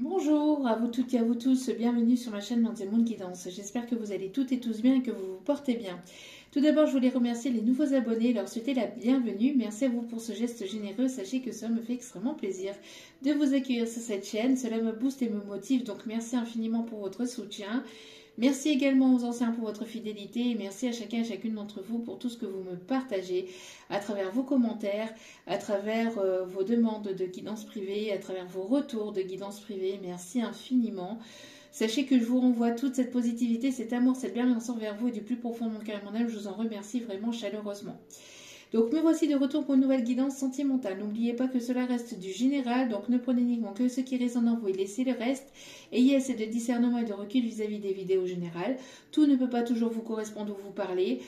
Bonjour à vous toutes et à vous tous, bienvenue sur ma chaîne Moon Guidance. J'espère que vous allez toutes et tous bien et que vous vous portez bien. Tout d'abord, je voulais remercier les nouveaux abonnés et leur souhaiter la bienvenue. Merci à vous pour ce geste généreux. Sachez que ça me fait extrêmement plaisir de vous accueillir sur cette chaîne. Cela me booste et me motive, donc merci infiniment pour votre soutien. Merci également aux anciens pour votre fidélité et merci à chacun et chacune d'entre vous pour tout ce que vous me partagez à travers vos commentaires, à travers vos demandes de guidance privée, à travers vos retours de guidance privée. Merci infiniment. Sachez que je vous renvoie toute cette positivité, cet amour, cette bienveillance envers vous et du plus profond de mon cœur et mon âme. Je vous en remercie vraiment chaleureusement. Donc me voici de retour pour une nouvelle guidance sentimentale. N'oubliez pas que cela reste du général, donc ne prenez uniquement que ce qui résonne en vous et laissez le reste. Ayez assez de discernement et de recul vis-à-vis des vidéos générales. Tout ne peut pas toujours vous correspondre ou vous parler.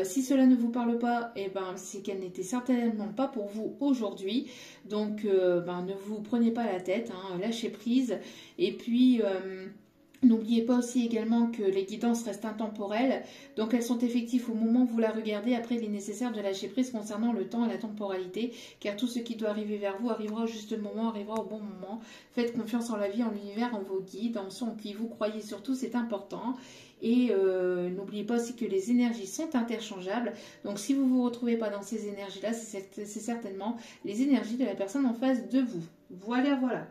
Si cela ne vous parle pas, eh ben, c'est qu'elle n'était certainement pas pour vous aujourd'hui. Donc ne vous prenez pas la tête, hein, lâchez prise. Et puis... n'oubliez pas aussi également que les guidances restent intemporelles, donc elles sont effectives au moment où vous la regardez. Après, il est nécessaire de lâcher prise concernant le temps et la temporalité, car tout ce qui doit arriver vers vous arrivera au juste moment, arrivera au bon moment. Faites confiance en la vie, en l'univers, en vos guides, en ceux en qui vous croyez surtout, c'est important. Et n'oubliez pas aussi que les énergies sont interchangeables, donc si vous ne vous retrouvez pas dans ces énergies-là, c'est certainement les énergies de la personne en face de vous. Voilà, voilà.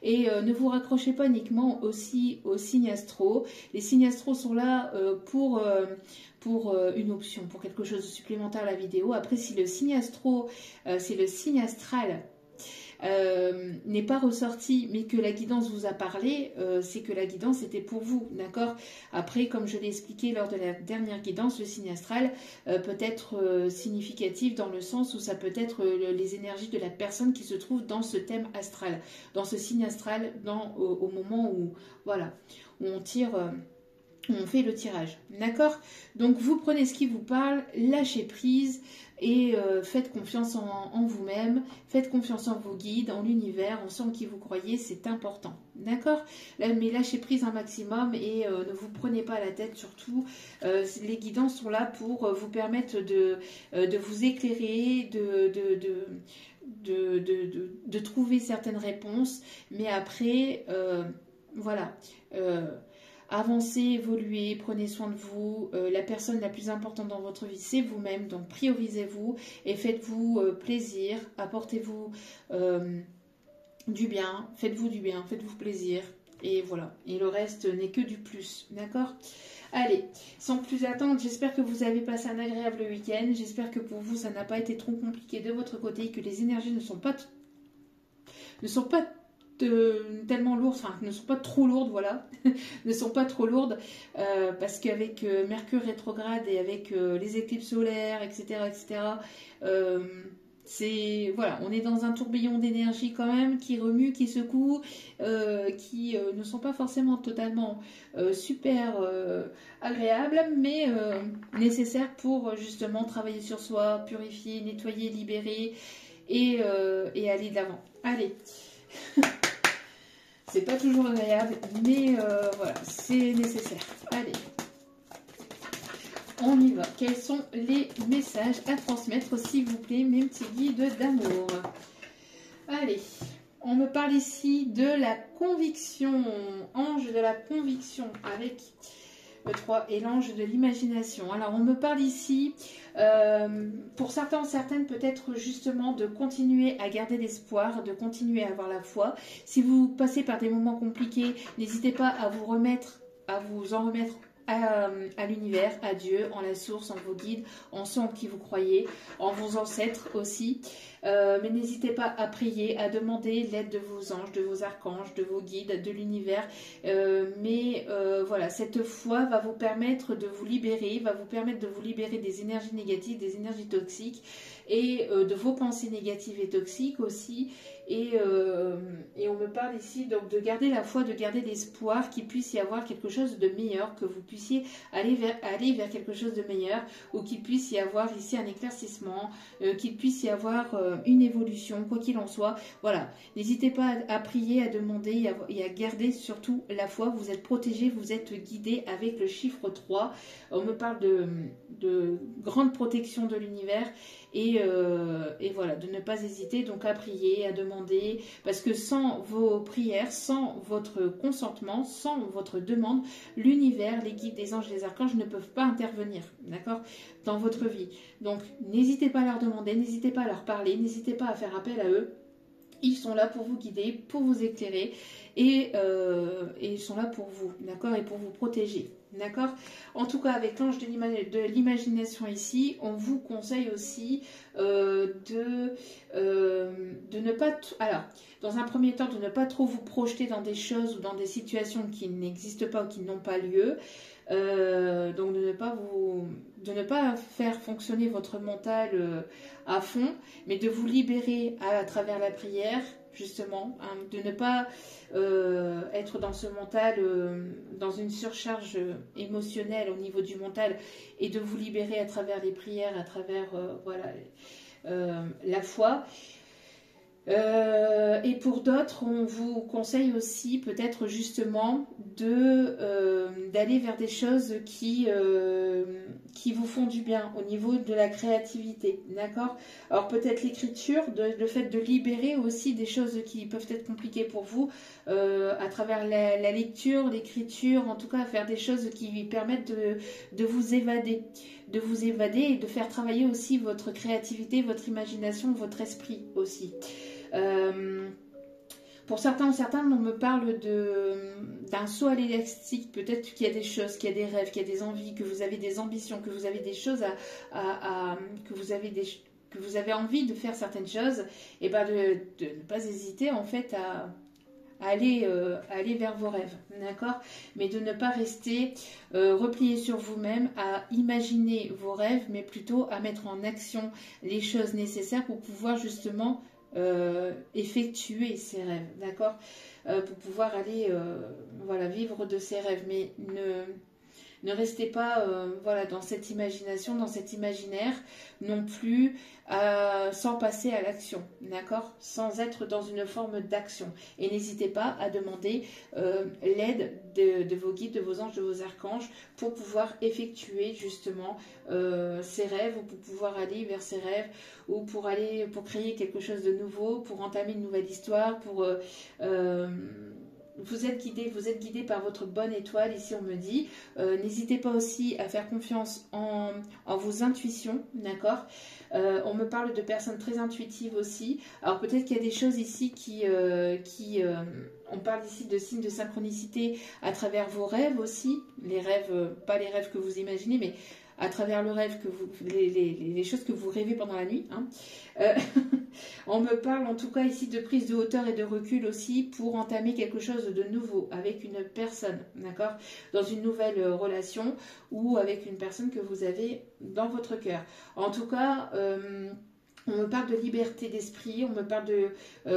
Et ne vous raccrochez pas uniquement aussi aux signes astro. Les signes astro sont là pour une option, pour quelque chose de supplémentaire à la vidéo. Après, si le signe astro, c'est le signe astral, n'est pas ressorti, mais que la guidance vous a parlé, c'est que la guidance était pour vous, d'accord? Après, comme je l'ai expliqué lors de la dernière guidance, le signe astral peut être significatif dans le sens où ça peut être les énergies de la personne qui se trouve dans ce thème astral, dans ce signe astral, au moment où, voilà, où on tire... on fait le tirage, d'accord? Donc vous prenez ce qui vous parle, lâchez prise et faites confiance en vous-même, faites confiance en vos guides, en l'univers, en ceux en qui vous croyez, c'est important, d'accord? Mais lâchez prise un maximum et ne vous prenez pas la tête surtout. Les guidances sont là pour vous permettre de vous éclairer, de trouver certaines réponses, mais après, voilà. Avancez, évoluez, prenez soin de vous. La personne la plus importante dans votre vie, c'est vous-même. Donc, priorisez-vous et faites-vous plaisir. Apportez-vous du bien. Faites-vous du bien. Faites-vous plaisir. Et voilà. Et le reste n'est que du plus. D'accord ? Allez, sans plus attendre, j'espère que vous avez passé un agréable week-end. J'espère que pour vous, ça n'a pas été trop compliqué de votre côté, que les énergies ne sont pas tellement lourdes, enfin ne sont pas trop lourdes, voilà, ne sont pas trop lourdes, parce qu'avec Mercure rétrograde et avec les éclipses solaires, etc., voilà, on est dans un tourbillon d'énergie quand même qui remue, qui secoue, qui ne sont pas forcément totalement super agréables, mais nécessaires pour justement travailler sur soi, purifier, nettoyer, libérer et aller de l'avant. Allez. C'est pas toujours agréable, mais voilà, c'est nécessaire. Allez, on y va. Quels sont les messages à transmettre, s'il vous plaît, mes petits guides d'amour? Allez, on me parle ici de la conviction, ange de la conviction avec le 3 et l'ange de l'imagination. Alors, on me parle ici, pour certains, certaines, peut-être justement de continuer à garder l'espoir, de continuer à avoir la foi. Si vous passez par des moments compliqués, n'hésitez pas à vous en remettre à l'univers, à Dieu, en la source, en vos guides, en ceux en qui vous croyez, en vos ancêtres aussi. Mais n'hésitez pas à prier, à demander l'aide de vos anges, de vos archanges, de vos guides, de l'univers. Voilà, cette foi va vous permettre de vous libérer, des énergies négatives, des énergies toxiques et de vos pensées négatives et toxiques aussi. Et on me parle ici donc de garder la foi, de garder l'espoir qu'il puisse y avoir quelque chose de meilleur, que vous puissiez aller vers quelque chose de meilleur, ou qu'il puisse y avoir ici un éclaircissement, qu'il puisse y avoir une évolution, quoi qu'il en soit. Voilà, n'hésitez pas à prier, à demander et à garder surtout la foi. Vous êtes protégés, vous êtes guidés avec le chiffre 3. On me parle de grande protection de l'univers et voilà, de ne pas hésiter donc à prier, à demander, parce que sans vos prières, sans votre consentement, sans votre demande, l'univers, les guides, les anges, les archanges ne peuvent pas intervenir, d'accord, dans votre vie. Donc n'hésitez pas à leur demander, n'hésitez pas à leur parler, n'hésitez pas à faire appel à eux. Ils sont là pour vous guider, pour vous éclairer et ils sont là pour vous, d'accord, et pour vous protéger, d'accord. En tout cas, avec l'ange de l'imagination ici, on vous conseille aussi de ne pas... Alors, dans un premier temps, de ne pas trop vous projeter dans des choses ou dans des situations qui n'existent pas ou qui n'ont pas lieu. Donc de ne pas faire fonctionner votre mental à fond, mais de vous libérer à travers la prière, justement, hein, de ne pas être dans ce mental, dans une surcharge émotionnelle au niveau du mental, et de vous libérer à travers les prières, à travers voilà, la foi. Et pour d'autres, on vous conseille aussi peut-être justement d'aller vers des choses qui vous font du bien au niveau de la créativité, d'accord? Alors peut-être l'écriture, le fait de libérer aussi des choses qui peuvent être compliquées pour vous à travers la lecture, l'écriture, en tout cas faire des choses qui permettent de vous évader. De vous évader et de faire travailler aussi votre créativité, votre imagination, votre esprit aussi. Pour certains ou certaines, on me parle d'un saut à l'élastique. Peut-être qu'il y a des choses, qu'il y a des rêves, qu'il y a des envies, que vous avez des ambitions, que vous avez des choses que vous avez envie de faire certaines choses, et ben de ne pas hésiter en fait à aller vers vos rêves, d'accord? Mais de ne pas rester replié sur vous-même, à imaginer vos rêves, mais plutôt à mettre en action les choses nécessaires pour pouvoir justement effectuer ces rêves, d'accord, pour pouvoir aller voilà, vivre de ces rêves, mais ne restez pas voilà, dans cette imagination, dans cet imaginaire non plus, sans passer à l'action, d'accord, sans être dans une forme d'action. Et n'hésitez pas à demander l'aide de vos guides, de vos anges, de vos archanges pour pouvoir effectuer justement ces rêves, ou pour pouvoir aller vers ces rêves, ou pour créer quelque chose de nouveau, pour entamer une nouvelle histoire, pour... vous êtes guidé par votre bonne étoile, ici on me dit. N'hésitez pas aussi à faire confiance en vos intuitions, d'accord. On me parle de personnes très intuitives aussi. Alors peut-être qu'il y a des choses ici on parle ici de signes de synchronicité à travers vos rêves aussi. Les rêves, pas les rêves que vous imaginez, mais à travers le rêve, les choses que vous rêvez pendant la nuit. Hein. On me parle en tout cas ici de prise de hauteur et de recul aussi pour entamer quelque chose de nouveau avec une personne, d'accord, dans une nouvelle relation ou avec une personne que vous avez dans votre cœur. En tout cas, on me parle de liberté d'esprit, on me parle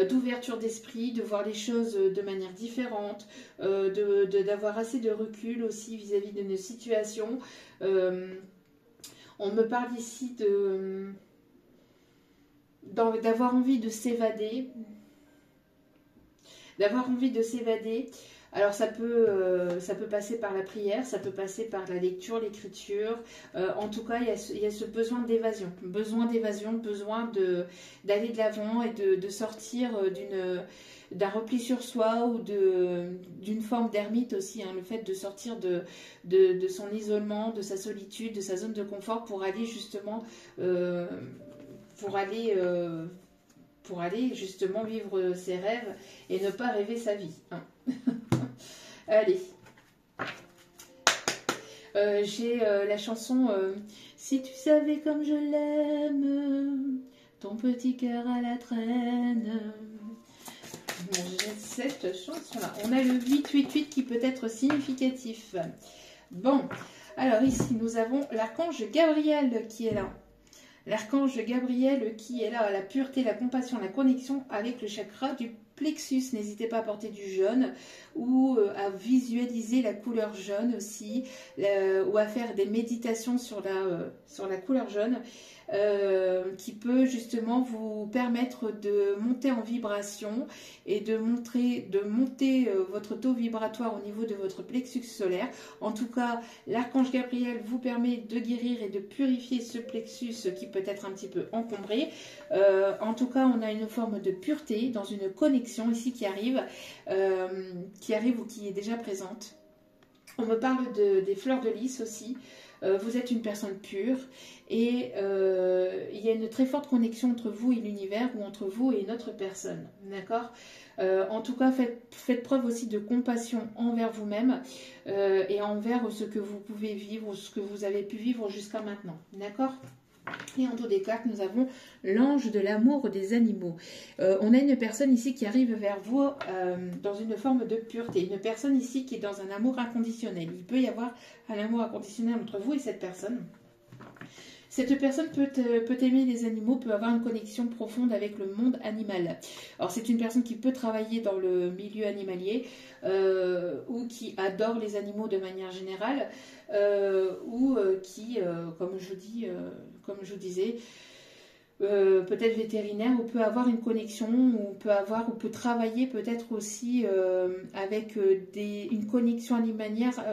d'ouverture d'esprit, de voir les choses de manière différente, d'avoir assez de recul aussi vis-à-vis de nos situations. On me parle ici d'avoir envie de s'évader, Alors ça peut passer par la prière, ça peut passer par la lecture, l'écriture. En tout cas, il y a ce besoin d'évasion, besoin d'aller de l'avant et de sortir d'un repli sur soi, ou d'une forme d'ermite aussi, hein, le fait de sortir de son isolement, de sa solitude, de sa zone de confort, pour aller justement pour aller justement vivre ses rêves et ne pas rêver sa vie, hein. Allez, j'ai la chanson Si tu savais comme je l'aime, ton petit cœur à la traîne. Bon, j'ai cette chanson-là. On a le 888 qui peut être significatif. Bon, alors ici nous avons l'archange Gabriel qui est là. L'archange Gabriel qui est là à la pureté, la compassion, la connexion avec le chakra du plexus. N'hésitez pas à porter du jaune ou à visualiser la couleur jaune aussi, ou à faire des méditations sur la couleur jaune. qui peut justement vous permettre de monter en vibration et de monter votre taux vibratoire au niveau de votre plexus solaire. En tout cas, l'archange Gabriel vous permet de guérir et de purifier ce plexus qui peut être un petit peu encombré. En tout cas, on a une forme de pureté dans une connexion ici qui arrive ou qui est déjà présente. On me parle des fleurs de lys aussi. Vous êtes une personne pure et il y a une très forte connexion entre vous et l'univers ou entre vous et une autre personne. D'accord ? En tout cas, faites preuve aussi de compassion envers vous-même et envers ce que vous pouvez vivre, ce que vous avez pu vivre jusqu'à maintenant. D'accord ? Et en dos des cartes, nous avons l'ange de l'amour des animaux. On a une personne ici qui arrive vers vous dans une forme de pureté. Une personne ici qui est dans un amour inconditionnel. Il peut y avoir un amour inconditionnel entre vous et cette personne. Cette personne peut aimer les animaux, peut avoir une connexion profonde avec le monde animal. Alors c'est une personne qui peut travailler dans le milieu animalier ou qui adore les animaux de manière générale ou qui, comme je disais, peut-être vétérinaire ou peut avoir une connexion ou peut travailler peut-être aussi avec une connexion animalière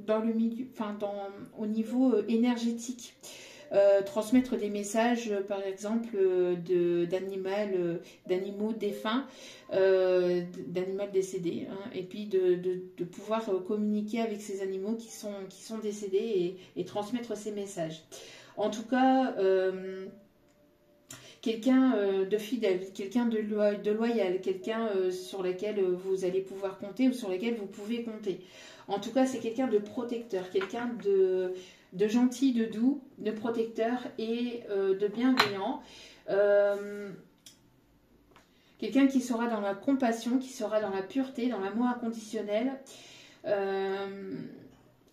dans le milieu, au niveau énergétique. Transmettre des messages par exemple d'animaux défunts, d'animaux décédés, hein, et puis de pouvoir communiquer avec ces animaux qui sont décédés et transmettre ces messages. En tout cas, quelqu'un de fidèle, quelqu'un de loyal, quelqu'un sur lequel vous allez pouvoir compter ou sur lequel vous pouvez compter. En tout cas, c'est quelqu'un de protecteur, quelqu'un de gentil, de doux, de protecteur et de bienveillant. Quelqu'un qui sera dans la compassion, qui sera dans la pureté, dans l'amour inconditionnel.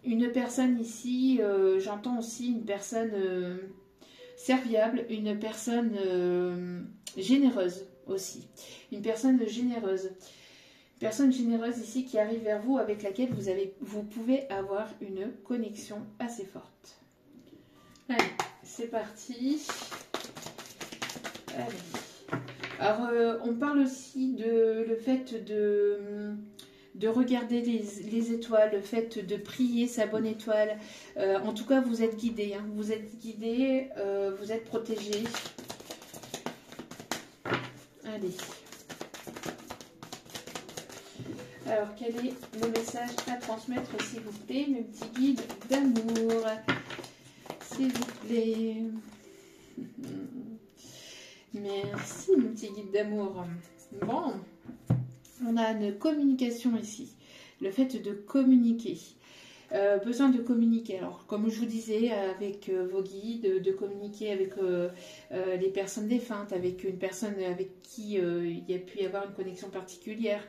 Une personne ici, j'entends aussi une personne serviable, une personne généreuse aussi. Une personne généreuse. Personne généreuse ici qui arrive vers vous, avec laquelle vous pouvez avoir une connexion assez forte. Allez, c'est parti. Allez. Alors, on parle aussi de le fait de regarder les étoiles, le fait de prier sa bonne étoile. En tout cas, vous êtes guidé. Hein. Vous êtes guidé, vous êtes protégé. Allez. Alors, quel est le message à transmettre, s'il vous plaît, mes petits guides d'amour? S'il vous plaît. Merci, mes petits guides d'amour. Bon, on a une communication ici. Le fait de communiquer. Besoin de communiquer. Alors, comme je vous disais, avec vos guides, de communiquer avec les personnes défuntes, avec une personne avec qui il y a pu y avoir une connexion particulière.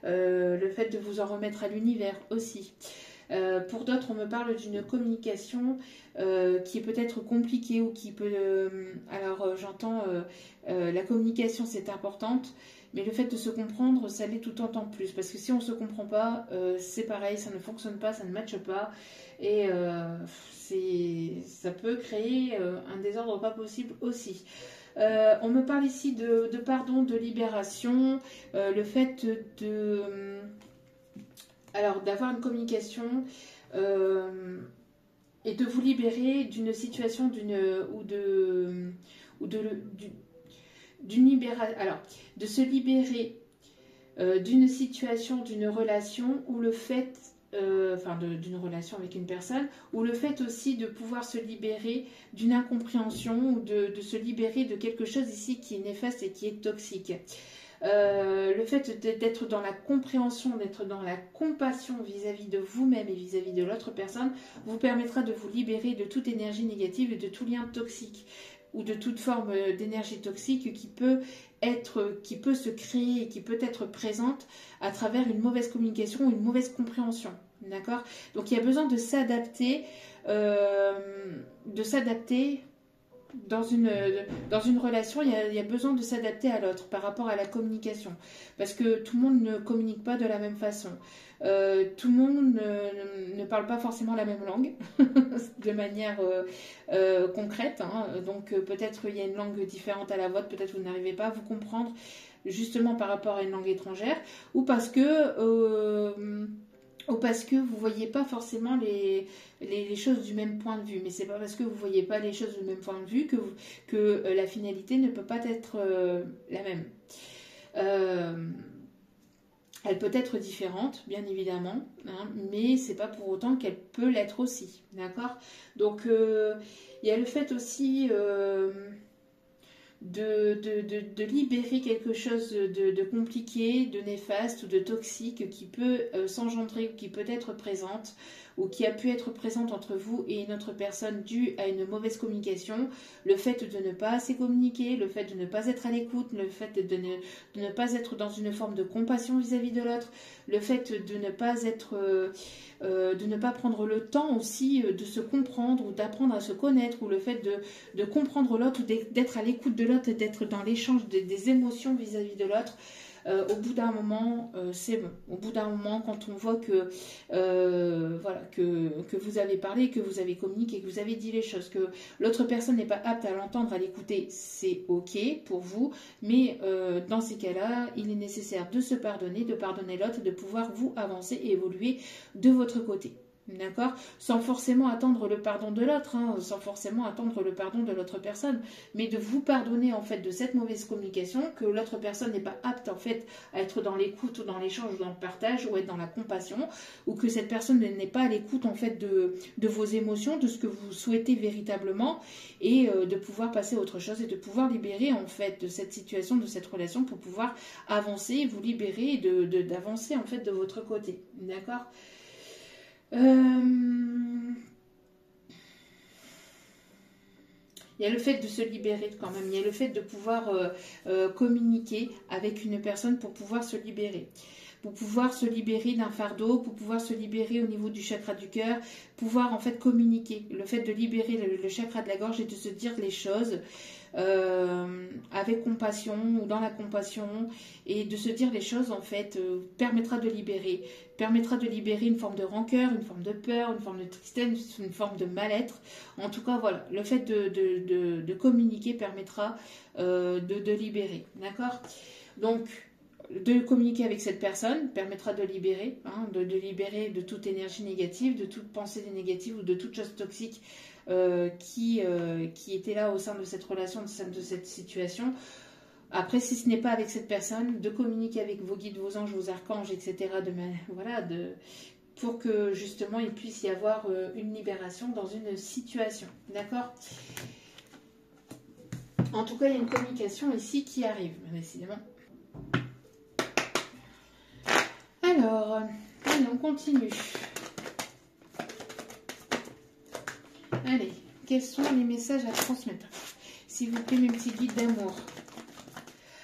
Le fait de vous en remettre à l'univers aussi. Pour d'autres, on me parle d'une communication qui est peut-être compliquée ou qui peut... alors, j'entends la communication, c'est importante, mais le fait de se comprendre, ça l'est tout autant plus. Parce que si on ne se comprend pas, c'est pareil, ça ne fonctionne pas, ça ne matche pas. Et ça peut créer un désordre pas possible aussi. On me parle ici de pardon, de libération, le fait d'avoir une communication et de vous libérer d'une situation de se libérer d'une situation, d'une relation où le fait d'une relation avec une personne, ou le fait aussi de pouvoir se libérer d'une incompréhension ou de se libérer de quelque chose ici qui est néfaste et qui est toxique. Le fait d'être dans la compréhension, d'être dans la compassion vis-à-vis de vous-même et vis-à-vis de l'autre personne vous permettra de vous libérer de toute énergie négative et de tout lien toxique ou de toute forme d'énergie toxique qui peut se créer et qui peut être présente à travers une mauvaise communication ou une mauvaise compréhension. D'accord ? Donc il y a besoin de s'adapter dans une relation, il y a besoin de s'adapter à l'autre par rapport à la communication. Parce que tout le monde ne communique pas de la même façon. Tout le monde ne parle pas forcément la même langue de manière concrète. Hein. Donc peut-être il y a une langue différente à la vôtre, peut-être vous n'arrivez pas à vous comprendre justement par rapport à une langue étrangère, ou parce que vous voyez pas forcément les choses du même point de vue. Mais c'est pas parce que vous voyez pas les choses du même point de vue que la finalité ne peut pas être la même. Elle peut être différente, bien évidemment, hein, mais c'est pas pour autant qu'elle peut l'être aussi, d'accord? Donc il y a le fait aussi de libérer quelque chose de compliqué, de néfaste ou de toxique qui peut s'engendrer ou qui peut être présente ou qui a pu être présente entre vous et une autre personne due à une mauvaise communication, le fait de ne pas assez communiquer, le fait de ne pas être à l'écoute, le fait de ne pas être dans une forme de compassion vis-à-vis de l'autre, le fait de ne pas être... de ne pas prendre le temps aussi de se comprendre ou d'apprendre à se connaître, ou le fait de comprendre l'autre ou d'être à l'écoute de l'autre et d'être dans l'échange des émotions vis-à-vis de l'autre. Au bout d'un moment, c'est bon. Au bout d'un moment, quand on voit voilà, que vous avez parlé, que vous avez communiqué, que vous avez dit les choses, que l'autre personne n'est pas apte à l'entendre, à l'écouter, c'est ok pour vous. Mais dans ces cas-là, il est nécessaire de se pardonner, de pardonner l'autre, de pouvoir vous avancer et évoluer de votre côté. D'accord? Sans forcément attendre le pardon de l'autre, hein, sans forcément attendre le pardon de l'autre personne, mais de vous pardonner en fait de cette mauvaise communication, que l'autre personne n'est pas apte en fait à être dans l'écoute ou dans l'échange ou dans le partage ou être dans la compassion, ou que cette personne n'est pas à l'écoute en fait de vos émotions, de ce que vous souhaitez véritablement, et de pouvoir passer à autre chose et de pouvoir libérer en fait de cette situation, de cette relation, pour pouvoir avancer, vous libérer et d'avancer en fait de votre côté. D'accord? Il y a le fait de se libérer quand même, il y a le fait de pouvoir communiquer avec une personne pour pouvoir se libérer. Pour pouvoir se libérer d'un fardeau, pour pouvoir se libérer au niveau du chakra du cœur, pouvoir en fait communiquer. Le fait de libérer le chakra de la gorge et de se dire les choses avec compassion ou dans la compassion, et de se dire les choses en fait permettra de libérer une forme de rancœur, une forme de peur, une forme de tristesse, une forme de mal-être. En tout cas voilà, le fait de communiquer permettra de libérer, d'accord? Donc de communiquer avec cette personne permettra de libérer, hein, de libérer de toute énergie négative, de toute pensée négative ou de toute chose toxique qui était là au sein de cette relation, au sein de cette situation. Après, si ce n'est pas avec cette personne, de communiquer avec vos guides, vos anges, vos archanges, etc. Pour que justement il puisse y avoir une libération dans une situation. D'accord? En tout cas, il y a une communication ici qui arrive, décidément. Alors, allez, on continue. Allez, quels sont les messages à transmettre? S'il vous plaît, mes petits guides d'amour.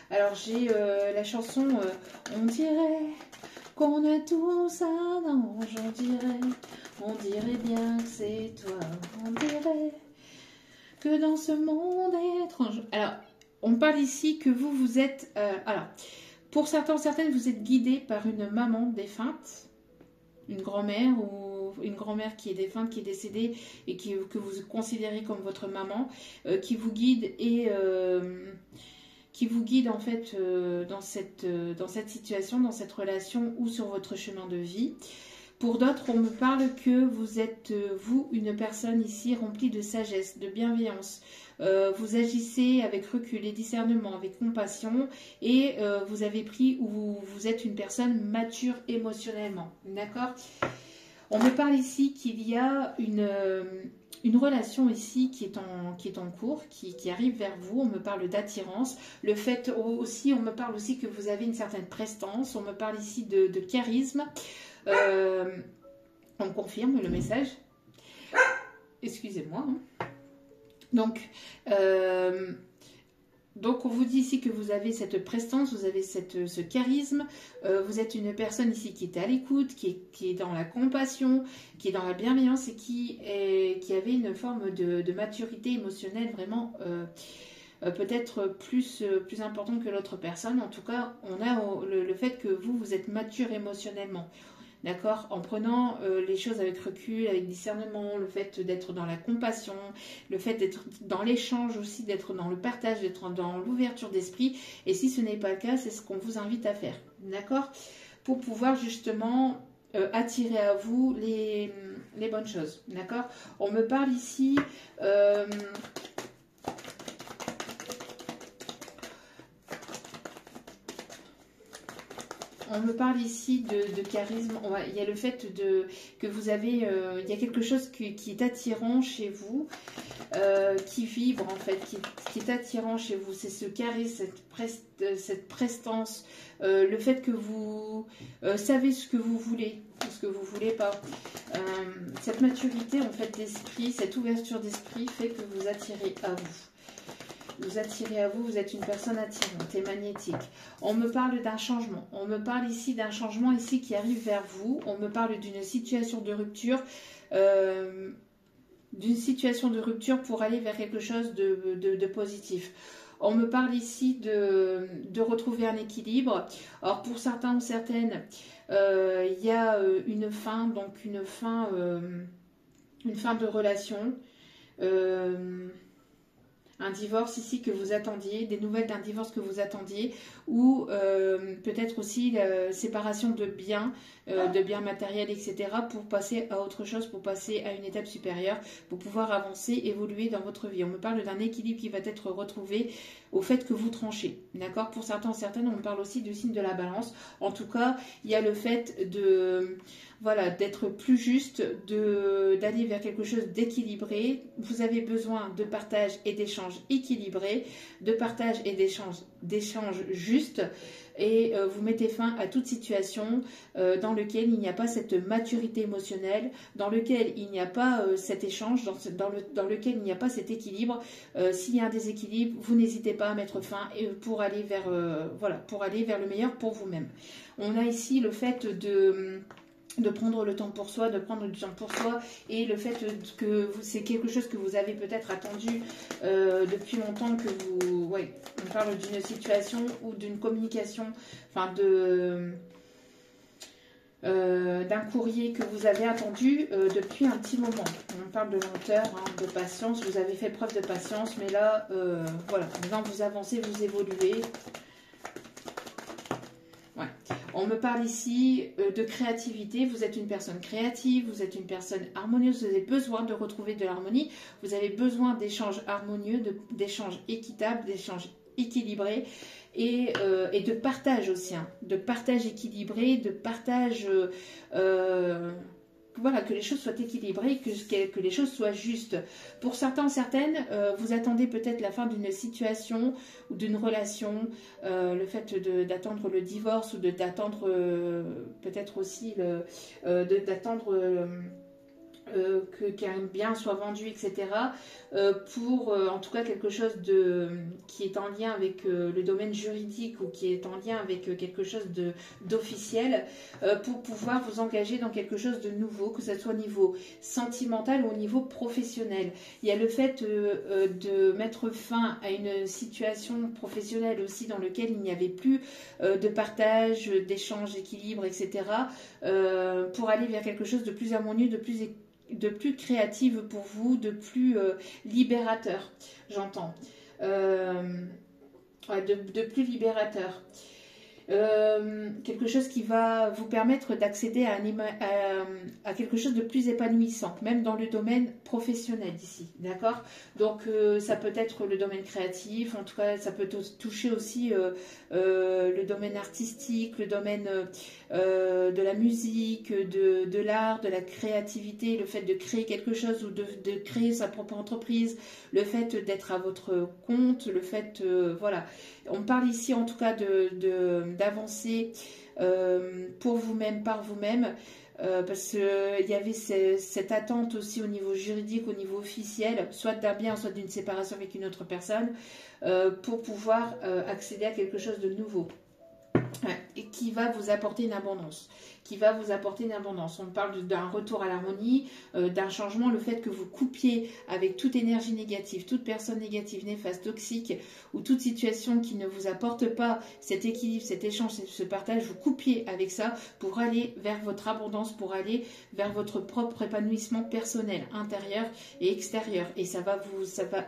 Alors, j'ai la chanson On dirait qu'on a tous un ange, on dirait bien que c'est toi, on dirait que dans ce monde étrange. Alors, on parle ici que vous êtes... alors, pour certaines, vous êtes guidés par une maman défunte, une grand-mère ou une grand-mère qui est défunte, qui est décédée et que vous considérez comme votre maman, qui vous guide et qui vous guide en fait dans cette situation, dans cette relation ou sur votre chemin de vie. Pour d'autres, on me parle que vous êtes, vous, une personne ici remplie de sagesse, de bienveillance. Vous agissez avec recul et discernement, avec compassion, et vous avez pris ou vous êtes une personne mature émotionnellement. D'accord? On me parle ici qu'il y a une relation ici qui est en cours, qui arrive vers vous. On me parle d'attirance. Le fait aussi, on me parle aussi que vous avez une certaine prestance. On me parle ici de charisme. On me confirme le message. Excusez-moi. Donc, Donc, on vous dit ici que vous avez cette prestance, vous avez ce charisme, vous êtes une personne ici qui est à l'écoute, qui est dans la compassion, qui est dans la bienveillance et qui avait une forme de maturité émotionnelle vraiment peut-être plus importante que l'autre personne. En tout cas, on a le fait que vous êtes mature émotionnellement. D'accord? En prenant les choses avec recul, avec discernement, le fait d'être dans la compassion, le fait d'être dans l'échange aussi, d'être dans le partage, d'être dans l'ouverture d'esprit. Et si ce n'est pas le cas, c'est ce qu'on vous invite à faire. D'accord? Pour pouvoir justement attirer à vous les bonnes choses. D'accord? On me parle ici... On me parle ici de charisme. Il y a le fait que vous avez... il y a quelque chose qui est attirant chez vous, qui vibre en fait, qui est attirant chez vous. C'est ce charisme, cette prestance, le fait que vous savez ce que vous voulez, ce que vous voulez pas. Cette maturité en fait d'esprit, cette ouverture d'esprit fait que vous attirez à vous. Vous attirez à vous, vous êtes une personne attirante et magnétique. On me parle d'un changement. On me parle ici d'un changement ici qui arrive vers vous. On me parle d'une situation de rupture. Pour aller vers quelque chose de positif. On me parle ici de retrouver un équilibre. Alors pour certains ou certaines, il y a une fin, donc une fin de relation. Un divorce ici que vous attendiez, des nouvelles d'un divorce que vous attendiez, ou peut-être aussi la séparation de biens matériels, etc., pour passer à autre chose, pour passer à une étape supérieure, pour pouvoir avancer, évoluer dans votre vie. On me parle d'un équilibre qui va être retrouvé au fait que vous tranchez. D'accord? Pour certains, certaines, on me parle aussi du signe de la balance. En tout cas, il y a le fait de... Voilà, d'être plus juste, d'aller vers quelque chose d'équilibré. Vous avez besoin de partage et d'échanges équilibrés, de partage et d'échanges justes. Et vous mettez fin à toute situation dans laquelle il n'y a pas cette maturité émotionnelle, dans laquelle il n'y a pas cet échange, dans lequel il n'y a pas cet équilibre. S'il y a un déséquilibre, vous n'hésitez pas à mettre fin pour aller vers le meilleur pour vous-même. On a ici le fait de prendre le temps pour soi, et le fait que c'est quelque chose que vous avez peut-être attendu depuis longtemps, on parle d'une situation ou d'une communication, enfin d'un courrier que vous avez attendu depuis un petit moment. On parle de lenteur, de patience, vous avez fait preuve de patience, mais là, maintenant vous avancez, vous évoluez. Ouais. On me parle ici de créativité. Vous êtes une personne créative, vous êtes une personne harmonieuse, vous avez besoin de retrouver de l'harmonie, vous avez besoin d'échanges harmonieux, d'échanges équitables, d'échanges équilibrés et de partage aussi, de partage équilibré, de partage... que les choses soient équilibrées, que les choses soient justes. Pour certains, certaines, vous attendez peut-être la fin d'une situation ou d'une relation, le fait d'attendre le divorce ou d'attendre peut-être aussi d'attendre qu'un bien soit vendu, etc. Pour en tout cas quelque chose qui est en lien avec le domaine juridique ou qui est en lien avec quelque chose d'officiel, pour pouvoir vous engager dans quelque chose de nouveau, que ce soit au niveau sentimental ou au niveau professionnel. Il y a le fait de mettre fin à une situation professionnelle aussi dans laquelle il n'y avait plus de partage, d'échange, d'équilibre, etc. Pour aller vers quelque chose de plus harmonieux, de plus créative pour vous, de plus libérateur, j'entends. De plus libérateur. Quelque chose qui va vous permettre d'accéder à quelque chose de plus épanouissant, même dans le domaine professionnel ici, d'accord? Donc ça peut être le domaine créatif, en tout cas ça peut toucher aussi le domaine artistique, le domaine de la musique, de l'art, de la créativité, le fait de créer quelque chose ou de créer sa propre entreprise, le fait d'être à votre compte, le fait, voilà. On parle ici en tout cas d'avancer pour vous-même, par vous-même. Parce qu'il y avait cette attente aussi au niveau juridique, au niveau officiel, soit d'un bien, soit d'une séparation avec une autre personne, pour pouvoir accéder à quelque chose de nouveau. Ouais, et qui va vous apporter une abondance. Qui va vous apporter une abondance. On parle d'un retour à l'harmonie, d'un changement, le fait que vous coupiez avec toute énergie négative, toute personne négative, néfaste, toxique, ou toute situation qui ne vous apporte pas cet équilibre, cet échange, ce partage, vous coupiez avec ça pour aller vers votre abondance, pour aller vers votre propre épanouissement personnel, intérieur et extérieur. Et ça va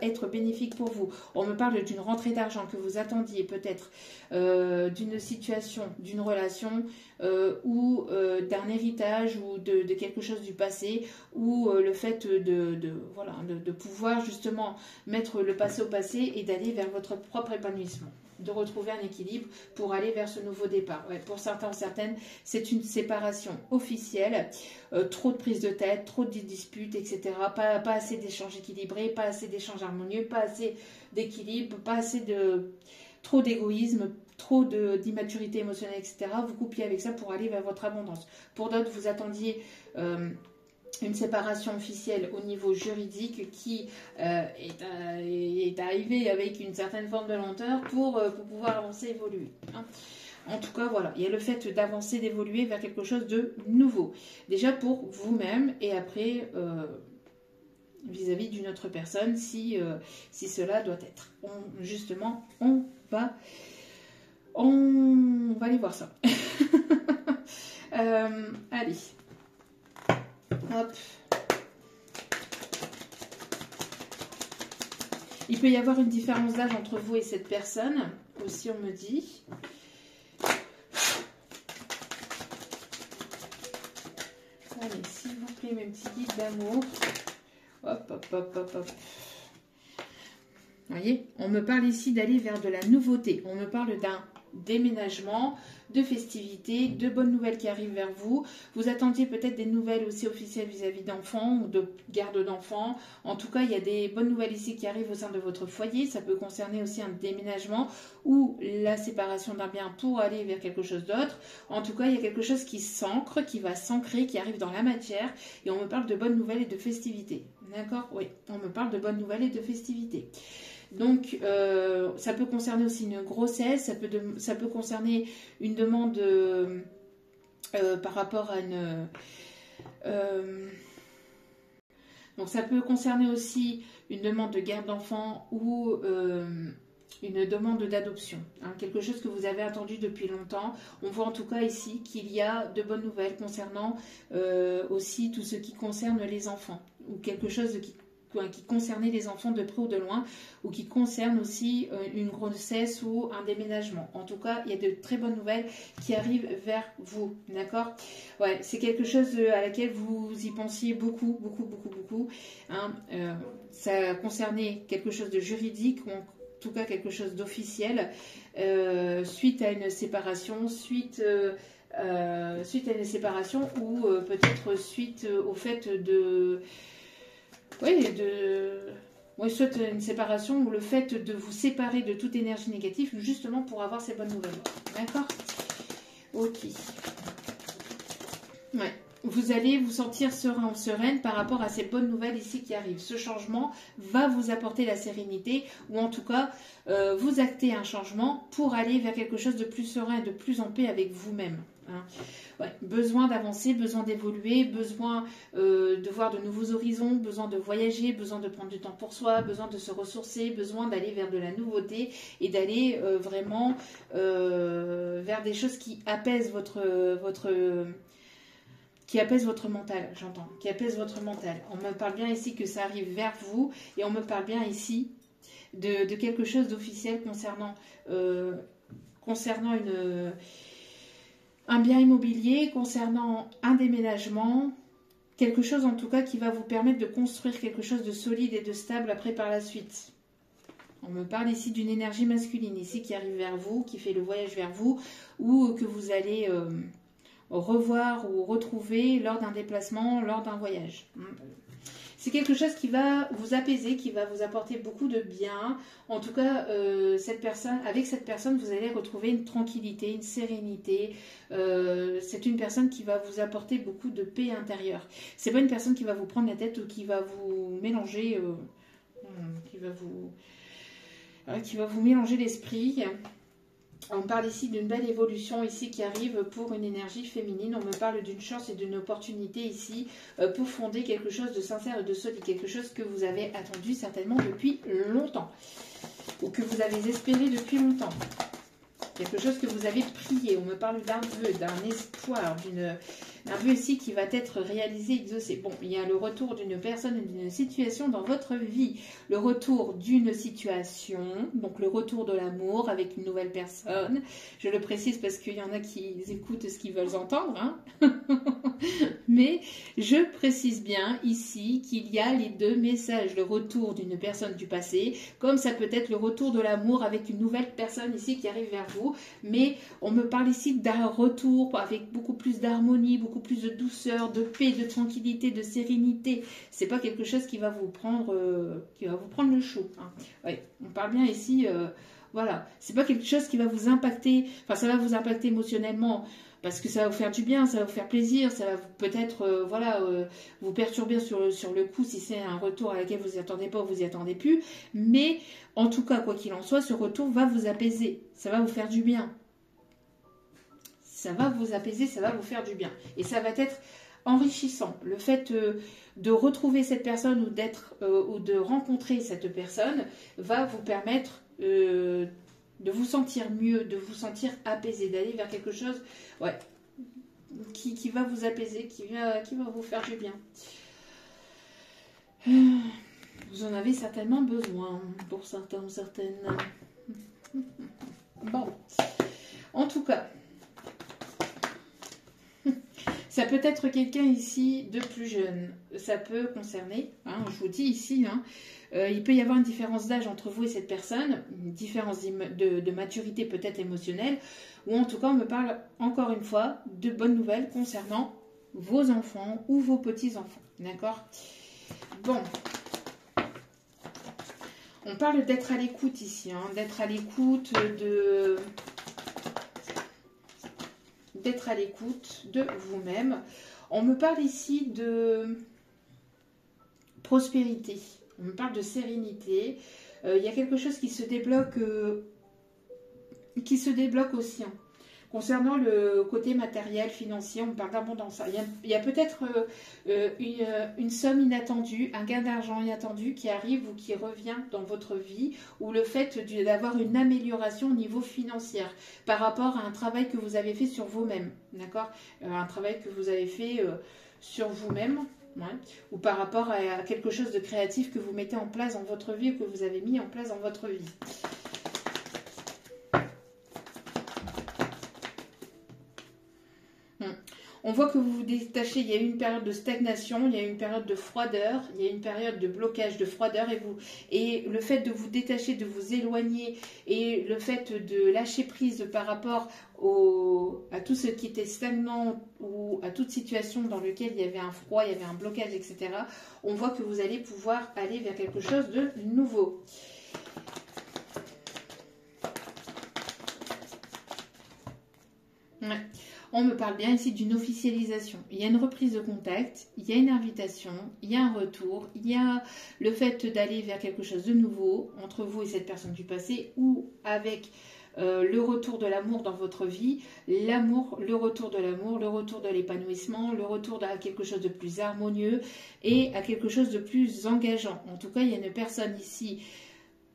être bénéfique pour vous. On me parle d'une rentrée d'argent que vous attendiez peut-être, d'une situation, d'une relation, ou d'un héritage ou de quelque chose du passé, ou le fait de pouvoir justement mettre le passé au passé et d'aller vers votre propre épanouissement, de retrouver un équilibre pour aller vers ce nouveau départ. Ouais, pour certains ou certaines, c'est une séparation officielle, trop de prise de tête, trop de disputes, etc. Pas assez d'échanges équilibrés, pas assez d'échanges harmonieux, pas assez d'équilibre, pas assez de... trop d'égoïsme, trop d'immaturité émotionnelle, etc. Vous coupiez avec ça pour aller vers votre abondance. Pour d'autres, vous attendiez une séparation officielle au niveau juridique qui est arrivée avec une certaine forme de lenteur pour pouvoir avancer, évoluer. Hein. En tout cas, voilà, il y a le fait d'avancer, d'évoluer vers quelque chose de nouveau. Déjà pour vous-même et après... vis-à-vis d'une autre personne, si cela doit être. Justement, on va aller voir ça. Allez. Hop. Il peut y avoir une différence d'âge entre vous et cette personne, aussi on me dit. Allez, s'il vous plaît, mes petits guides d'amour. Hop, hop, hop, hop, hop. Vous voyez, on me parle ici d'aller vers de la nouveauté. On me parle d'un déménagement, de festivités, de bonnes nouvelles qui arrivent vers vous. Vous attendiez peut-être des nouvelles aussi officielles vis-à-vis d'enfants ou de garde d'enfants. En tout cas, il y a des bonnes nouvelles ici qui arrivent au sein de votre foyer. Ça peut concerner aussi un déménagement ou la séparation d'un bien pour aller vers quelque chose d'autre. En tout cas, il y a quelque chose qui s'ancre, qui va s'ancrer, qui arrive dans la matière. Et on me parle de bonnes nouvelles et de festivités. D'accord? Oui, on me parle de bonnes nouvelles et de festivités. Donc, ça peut concerner aussi une grossesse, ça peut concerner une demande par rapport à une... donc, ça peut concerner aussi une demande de garde d'enfant ou une demande d'adoption. Hein, quelque chose que vous avez attendu depuis longtemps. On voit en tout cas ici qu'il y a de bonnes nouvelles concernant aussi tout ce qui concerne les enfants ou quelque chose qui concernait les enfants de près ou de loin, ou qui concerne aussi une grossesse ou un déménagement. En tout cas, il y a de très bonnes nouvelles qui arrivent vers vous, d'accord? Ouais, c'est quelque chose à laquelle vous y pensiez beaucoup, beaucoup, beaucoup, beaucoup. Hein, ça concernait quelque chose de juridique, ou en tout cas quelque chose d'officiel, suite à une séparation, suite à une séparation, ou peut-être suite au fait de... Oui, soit une séparation ou le fait de vous séparer de toute énergie négative, justement pour avoir ces bonnes nouvelles. D'accord? Ok. Ouais. Vous allez vous sentir serein ou sereine par rapport à ces bonnes nouvelles ici qui arrivent. Ce changement va vous apporter la sérénité, ou en tout cas, vous actez un changement pour aller vers quelque chose de plus serein et de plus en paix avec vous-même. Hein. Ouais. Besoin d'avancer, besoin d'évoluer, besoin de voir de nouveaux horizons, besoin de voyager, besoin de prendre du temps pour soi, besoin de se ressourcer, besoin d'aller vers de la nouveauté et d'aller vraiment vers des choses qui apaisent qui apaise votre mental, j'entends, qui apaise votre mental. On me parle bien ici que ça arrive vers vous, et on me parle bien ici de quelque chose d'officiel concernant un bien immobilier, concernant un déménagement, quelque chose en tout cas qui va vous permettre de construire quelque chose de solide et de stable après par la suite. On me parle ici d'une énergie masculine ici qui arrive vers vous, qui fait le voyage vers vous, ou que vous allez... revoir ou retrouver lors d'un déplacement, lors d'un voyage. C'est quelque chose qui va vous apaiser, qui va vous apporter beaucoup de bien. En tout cas, avec cette personne, vous allez retrouver une tranquillité, une sérénité. C'est une personne qui va vous apporter beaucoup de paix intérieure. C'est pas une personne qui va vous prendre la tête ou qui va vous mélanger, qui va vous mélanger l'esprit. On parle ici d'une belle évolution ici qui arrive pour une énergie féminine. On me parle d'une chance et d'une opportunité ici pour fonder quelque chose de sincère et de solide. Quelque chose que vous avez attendu certainement depuis longtemps. Ou que vous avez espéré depuis longtemps. Quelque chose que vous avez prié. On me parle d'un vœu, d'un espoir, d'un vœu ici qui va être réalisé, exaucé. Bon, il y a le retour d'une personne et d'une situation dans votre vie. Le retour d'une situation, donc le retour de l'amour avec une nouvelle personne. Je le précise parce qu'il y en a qui écoutent ce qu'ils veulent entendre. Hein. Mais je précise bien ici qu'il y a les deux messages. Le retour d'une personne du passé, comme ça peut être le retour de l'amour avec une nouvelle personne ici qui arrive vers vous. Mais on me parle ici d'un retour avec beaucoup plus d'harmonie, beaucoup plus de douceur, de paix, de tranquillité, de sérénité. C'est pas quelque chose qui va vous prendre, le chaud. Hein. Ouais, on parle bien ici, voilà. C'est pas quelque chose qui va vous impacter. Enfin, ça va vous impacter émotionnellement parce que ça va vous faire du bien, ça va vous faire plaisir, ça va peut-être, vous perturber sur le coup si c'est un retour à laquelle vous n'y attendez pas ou vous n'y attendez plus. Mais en tout cas, quoi qu'il en soit, ce retour va vous apaiser. Ça va vous faire du bien. Ça va vous apaiser, ça va vous faire du bien. Et ça va être enrichissant. Le fait de retrouver cette personne ou de rencontrer cette personne va vous permettre de vous sentir mieux, de vous sentir apaisé, d'aller vers quelque chose qui va vous apaiser, qui va vous faire du bien. Vous en avez certainement besoin pour certains ou certaines. Bon, en tout cas, ça peut être quelqu'un ici de plus jeune. Ça peut concerner, je vous dis ici, il peut y avoir une différence d'âge entre vous et cette personne, une différence de maturité peut-être émotionnelle, ou en tout cas on me parle encore une fois de bonnes nouvelles concernant vos enfants ou vos petits-enfants. D'accord ? Bon. On parle d'être à l'écoute ici, d'être à l'écoute d'être à l'écoute de vous-même. On me parle ici de prospérité, on me parle de sérénité. Il y a quelque chose qui se débloque aussi. Concernant le côté matériel, financier, on me parle d'abondance. Il y a peut-être une somme inattendue, un gain d'argent inattendu qui arrive ou qui revient dans votre vie, ou le fait d'avoir une amélioration au niveau financier par rapport à un travail que vous avez fait sur vous-même, d'accord ? Un travail que vous avez fait sur vous-même, ou par rapport à quelque chose de créatif que vous mettez en place dans votre vie ou que vous avez mis en place dans votre vie. On voit que vous vous détachez, il y a eu une période de stagnation, il y a eu une période de froideur, il y a eu une période de blocage, de froideur, et le fait de vous détacher, de vous éloigner, et le fait de lâcher prise par rapport à tout ce qui était stagnant ou à toute situation dans laquelle il y avait un froid, il y avait un blocage, etc., on voit que vous allez pouvoir aller vers quelque chose de nouveau. Ouais. On me parle bien ici d'une officialisation. Il y a une reprise de contact, il y a une invitation, il y a un retour, il y a le fait d'aller vers quelque chose de nouveau entre vous et cette personne du passé ou avec le retour de l'amour dans votre vie, le retour de l'amour, le retour de l'épanouissement, le retour à quelque chose de plus harmonieux et à quelque chose de plus engageant. En tout cas, il y a une personne ici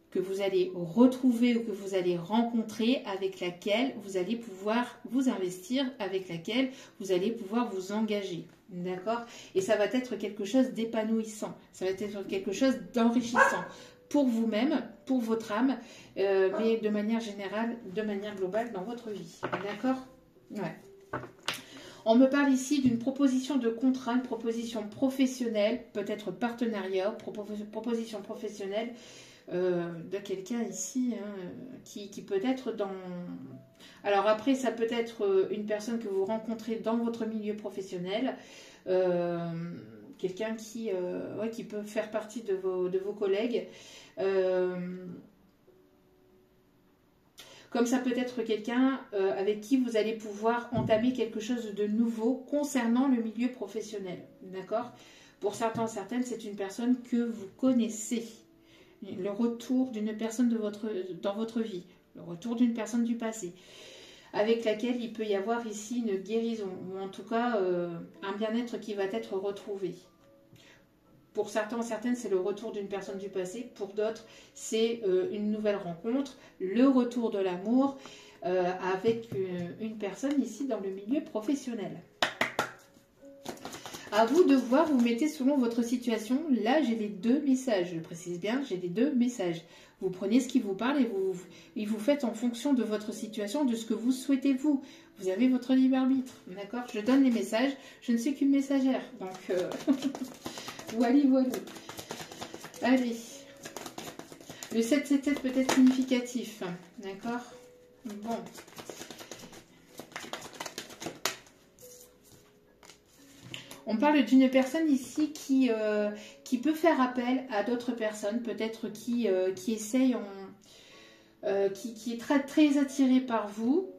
que vous allez retrouver ou que vous allez rencontrer, avec laquelle vous allez pouvoir vous investir, avec laquelle vous allez pouvoir vous engager. D'accord ? Et ça va être quelque chose d'épanouissant, ça va être quelque chose d'enrichissant pour vous-même, pour votre âme, mais de manière générale, de manière globale dans votre vie. D'accord ? Ouais. On me parle ici d'une proposition de contrat, une proposition professionnelle, peut-être partenariat, proposition professionnelle, de quelqu'un ici qui peut être dans... Alors après, ça peut être une personne que vous rencontrez dans votre milieu professionnel, quelqu'un qui peut faire partie de vos collègues. Comme ça peut être quelqu'un avec qui vous allez pouvoir entamer quelque chose de nouveau concernant le milieu professionnel. D'accord? Pour certains, certaines, c'est une personne que vous connaissez. Le retour d'une personne dans votre vie. Le retour d'une personne du passé. Avec laquelle il peut y avoir ici une guérison. Ou en tout cas, un bien-être qui va être retrouvé. Pour certains, certaines, c'est le retour d'une personne du passé. Pour d'autres, c'est une nouvelle rencontre, le retour de l'amour avec une personne ici dans le milieu professionnel. À vous de voir, vous mettez selon votre situation. Là, j'ai les deux messages. Je précise bien, j'ai les deux messages. Vous prenez ce qui vous parle et vous faites en fonction de votre situation, de ce que vous souhaitez vous. Vous avez votre libre arbitre. D'accord? Je donne les messages. Je ne suis qu'une messagère. Donc... Voilà, voilà. Allez. Le 777 peut être significatif. D'accord? Bon. On parle d'une personne ici qui peut faire appel à d'autres personnes, peut-être qui essaye, qui est très, très attirée par vous,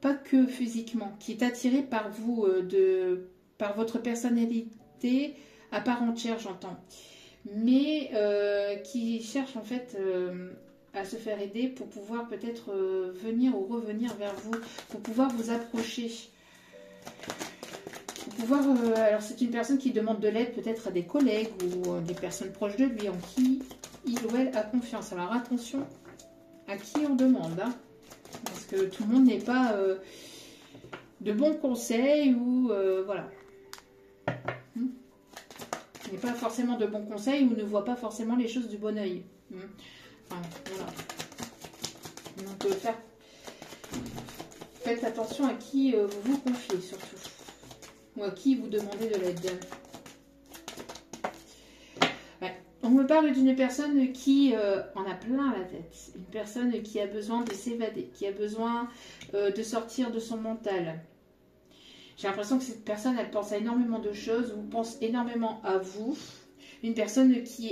pas que physiquement, qui est attiré par vous, par votre personnalité à part entière, j'entends. Mais qui cherche en fait à se faire aider pour pouvoir peut-être venir ou revenir vers vous, pour pouvoir vous approcher. Pour pouvoir, alors c'est une personne qui demande de l'aide peut-être à des collègues ou des personnes proches de lui en qui il ou elle a confiance. Alors attention à qui on demande, hein. Parce que tout le monde n'est pas de bons conseils ou voilà. N'est pas forcément de bons conseils ou ne voit pas forcément les choses du bon oeil. Enfin, voilà. Donc faites attention à qui vous vous confiez surtout. Ou à qui vous demandez de l'aide. On me parle d'une personne qui en a plein la tête. Une personne qui a besoin de s'évader, qui a besoin de sortir de son mental. J'ai l'impression que cette personne, elle pense à énormément de choses ou pense énormément à vous. Une personne qui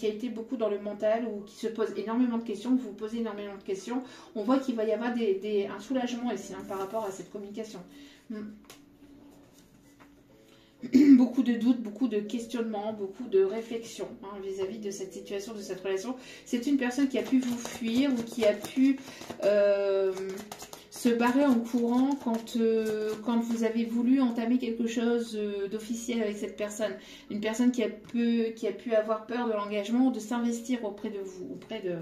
a été beaucoup dans le mental ou qui se pose énormément de questions, vous posez énormément de questions. On voit qu'il va y avoir un soulagement ici par rapport à cette communication. Beaucoup de doutes, beaucoup de questionnements, beaucoup de réflexions vis-à-vis de cette situation, de cette relation. C'est une personne qui a pu vous fuir ou qui a pu se barrer en courant quand vous avez voulu entamer quelque chose d'officiel avec cette personne. Une personne qui a pu avoir peur de l'engagement ou de s'investir auprès de vous, auprès de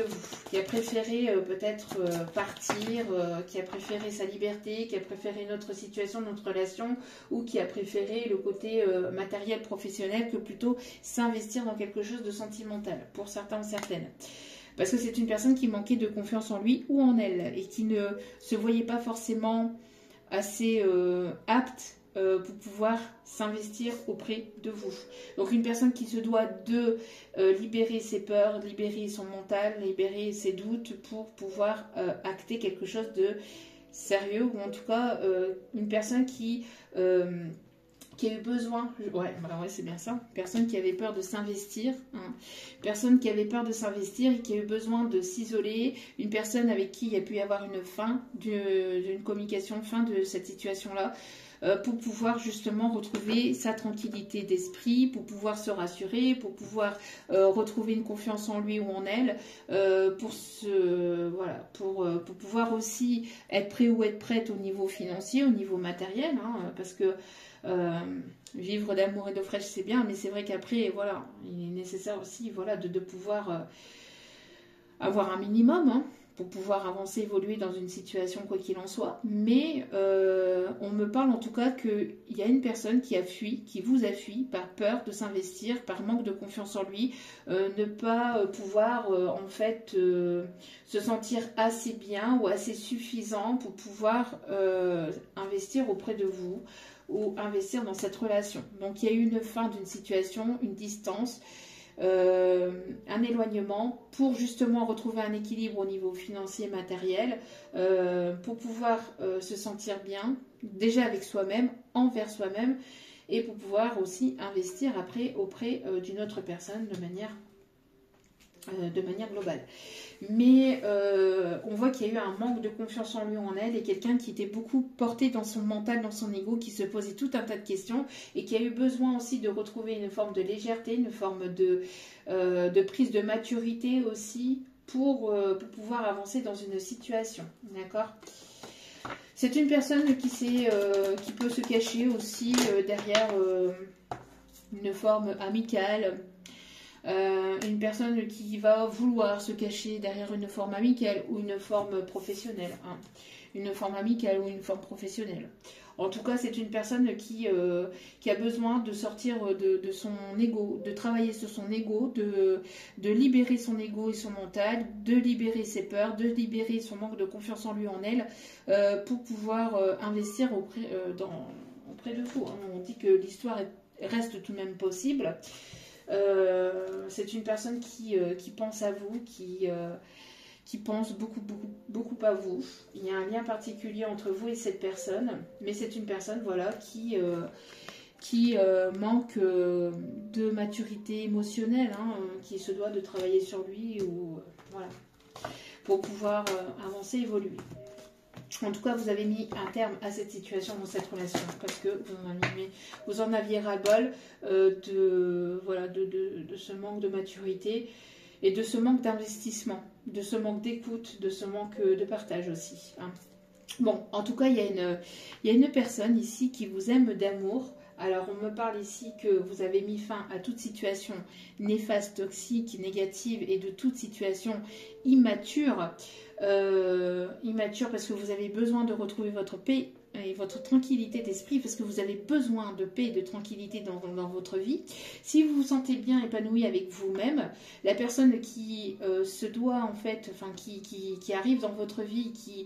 vous, qui a préféré peut-être partir, qui a préféré sa liberté, qui a préféré une autre situation, notre relation, ou qui a préféré le côté matériel, professionnel, que plutôt s'investir dans quelque chose de sentimental, pour certains ou certaines. Parce que c'est une personne qui manquait de confiance en lui ou en elle, et qui ne se voyait pas forcément assez apte pour pouvoir s'investir auprès de vous. Donc une personne qui se doit de libérer ses peurs, libérer son mental, libérer ses doutes pour pouvoir acter quelque chose de sérieux, ou en tout cas une personne qui a eu besoin, ouais c'est bien ça, personne qui avait peur de s'investir, personne qui avait peur de s'investir et qui a eu besoin de s'isoler, une personne avec qui il y a pu y avoir une fin d'une communication, fin de cette situation-là, pour pouvoir justement retrouver sa tranquillité d'esprit, pour pouvoir se rassurer, pour pouvoir retrouver une confiance en lui ou en elle, pour pouvoir aussi être prêt ou être prête au niveau financier, au niveau matériel, parce que vivre d'amour et d'eau fraîche c'est bien, mais c'est vrai qu'après voilà, il est nécessaire aussi de pouvoir avoir un minimum, pour pouvoir avancer, évoluer dans une situation quoi qu'il en soit. Mais on me parle en tout cas qu'il y a une personne qui a fui, qui vous a fui par peur de s'investir, par manque de confiance en lui, ne pas pouvoir en fait se sentir assez bien ou assez suffisant pour pouvoir investir auprès de vous ou investir dans cette relation. Donc il y a eu une fin d'une situation, une distance. un éloignement pour justement retrouver un équilibre au niveau financier, matériel, pour pouvoir se sentir bien, déjà avec soi-même, envers soi-même, et pour pouvoir aussi investir après auprès d'une autre personne de manière globale. Mais on voit qu'il y a eu un manque de confiance en lui ou en elle, et quelqu'un qui était beaucoup porté dans son mental, dans son ego, qui se posait tout un tas de questions et qui a eu besoin aussi de retrouver une forme de légèreté, une forme de prise de maturité aussi pour pouvoir avancer dans une situation. D'accord ? C'est une personne qui peut se cacher aussi derrière une forme amicale. Une personne qui va vouloir se cacher derrière une forme amicale ou une forme professionnelle. Hein. Une forme amicale ou une forme professionnelle. En tout cas, c'est une personne qui a besoin de sortir de son ego, de travailler sur son ego, de libérer son ego et son mental, de libérer ses peurs, de libérer son manque de confiance en lui, en elle, pour pouvoir investir auprès de vous. Hein. On dit que l'histoire reste tout de même possible. C'est une personne qui pense à vous, qui pense beaucoup à vous. Il y a un lien particulier entre vous et cette personne, mais c'est une personne voilà, qui manque de maturité émotionnelle, hein, qui se doit de travailler sur lui voilà, pour pouvoir avancer, évoluer. En tout cas, vous avez mis un terme à cette situation dans cette relation parce que vous en aviez ras-le-bol de ce manque de maturité et de ce manque d'investissement, de ce manque d'écoute, de ce manque de partage aussi. Hein. Bon, en tout cas, il y a une personne ici qui vous aime d'amour. Alors, on me parle ici que vous avez mis fin à toute situation néfaste, toxique, négative et de toute situation immature. Immature parce que vous avez besoin de retrouver votre paix et votre tranquillité d'esprit, parce que vous avez besoin de paix et de tranquillité dans votre vie. Si vous vous sentez bien épanoui avec vous-même, la personne qui se doit en fait, enfin qui arrive dans votre vie, qui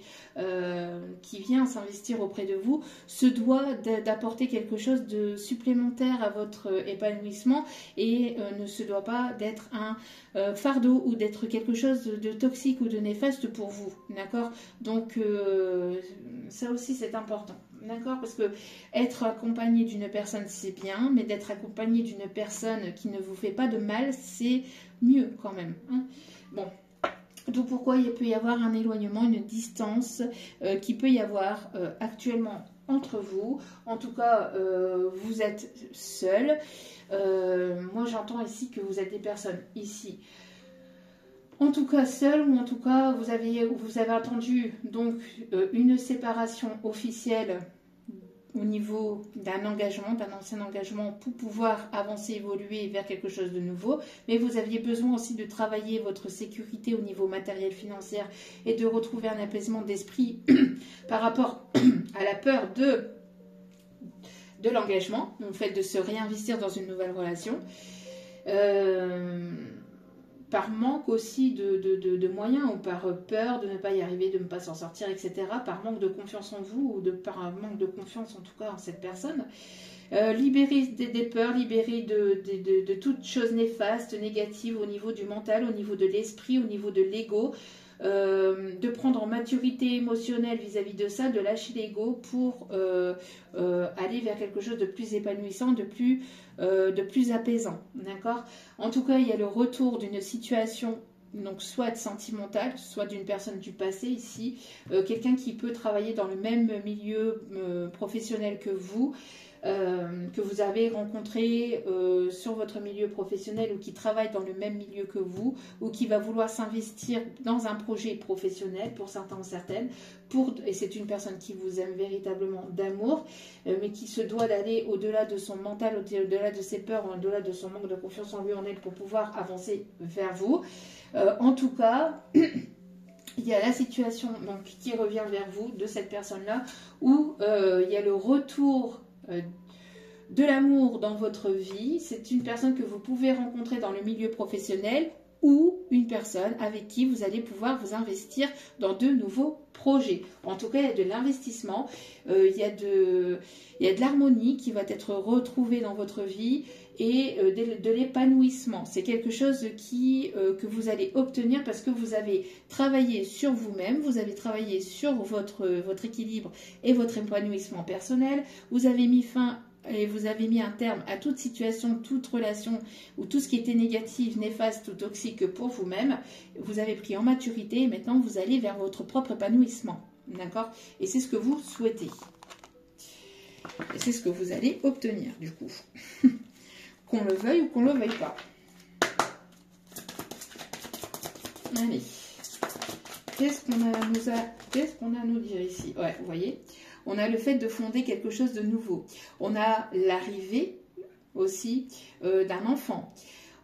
vient s'investir auprès de vous, se doit d'apporter quelque chose de supplémentaire à votre épanouissement et ne se doit pas d'être un fardeau ou d'être quelque chose de toxique ou de néfaste pour vous, d'accord? Donc ça aussi c'est important, d'accord? Parce que être accompagné d'une personne c'est bien, mais d'être accompagné d'une personne qui ne vous fait pas de mal c'est mieux quand même, hein. Bon, donc pourquoi il peut y avoir un éloignement, une distance qui peut y avoir actuellement entre vous. En tout cas, vous êtes seul. Moi, j'entends ici que vous êtes des personnes ici. En tout cas, seul ou en tout cas, vous avez attendu donc une séparation officielle au niveau d'un engagement, d'un ancien engagement pour pouvoir avancer, évoluer vers quelque chose de nouveau. Mais vous aviez besoin aussi de travailler votre sécurité au niveau matériel, financier et de retrouver un apaisement d'esprit par rapport à la peur de l'engagement, le fait de se réinvestir dans une nouvelle relation. Par manque aussi de moyens ou par peur de ne pas y arriver, de ne pas s'en sortir, etc. Par manque de confiance en vous ou par un manque de confiance en tout cas en cette personne. Libérer des peurs, libérer de toutes choses néfastes, négatives au niveau du mental, au niveau de l'esprit, au niveau de l'ego. De prendre en maturité émotionnelle vis-à-vis de ça, de lâcher l'ego pour aller vers quelque chose de plus épanouissant, de plus apaisant, d'accord? En tout cas, il y a le retour d'une situation, donc soit sentimentale, soit d'une personne du passé ici, quelqu'un qui peut travailler dans le même milieu professionnel que vous avez rencontré sur votre milieu professionnel ou qui travaille dans le même milieu que vous ou qui va vouloir s'investir dans un projet professionnel pour certains ou certaines, et c'est une personne qui vous aime véritablement d'amour, mais qui se doit d'aller au-delà de son mental, au-delà de ses peurs, au-delà de son manque de confiance en lui, en elle, pour pouvoir avancer vers vous. En tout cas, il y a la situation donc, qui revient vers vous de cette personne-là où il y a le retour de l'amour dans votre vie. C'est une personne que vous pouvez rencontrer dans le milieu professionnel ou une personne avec qui vous allez pouvoir vous investir dans de nouveaux projet. En tout cas, il y a de l'investissement, il y a de l'harmonie qui va être retrouvée dans votre vie et de l'épanouissement. C'est quelque chose que vous allez obtenir parce que vous avez travaillé sur vous-même, vous avez travaillé sur votre équilibre et votre épanouissement personnel, vous avez mis fin et vous avez mis un terme à toute situation, toute relation ou tout ce qui était négatif, néfaste ou toxique pour vous-même. Vous avez pris en maturité et maintenant vous allez vers votre propre épanouissement. D'accord? Et c'est ce que vous souhaitez. Et c'est ce que vous allez obtenir du coup. Qu'on le veuille ou qu'on ne le veuille pas. Allez. Qu'est-ce qu'on a à nous dire ici? Ouais, vous voyez, on a le fait de fonder quelque chose de nouveau. On a l'arrivée aussi d'un enfant.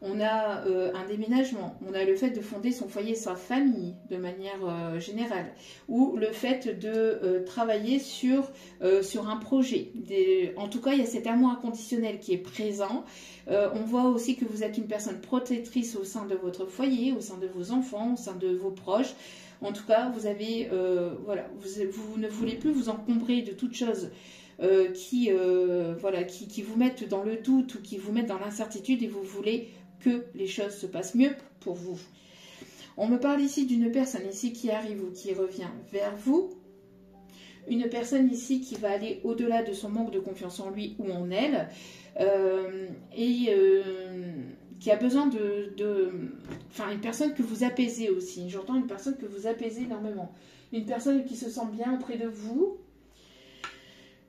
On a un déménagement. On a le fait de fonder son foyer, sa famille de manière générale. Ou le fait de travailler sur un projet. En tout cas, il y a cet amour inconditionnel qui est présent. On voit aussi que vous êtes une personne protectrice au sein de votre foyer, au sein de vos enfants, au sein de vos proches. En tout cas, vous avez, voilà, vous ne voulez plus vous encombrer de toutes choses qui vous mettent dans le doute ou qui vous mettent dans l'incertitude et vous voulez que les choses se passent mieux pour vous. On me parle ici d'une personne ici qui arrive ou qui revient vers vous. Une personne ici qui va aller au-delà de son manque de confiance en lui ou en elle qui a besoin enfin, une personne que vous apaisez aussi. J'entends une personne que vous apaisez énormément. Une personne qui se sent bien auprès de vous.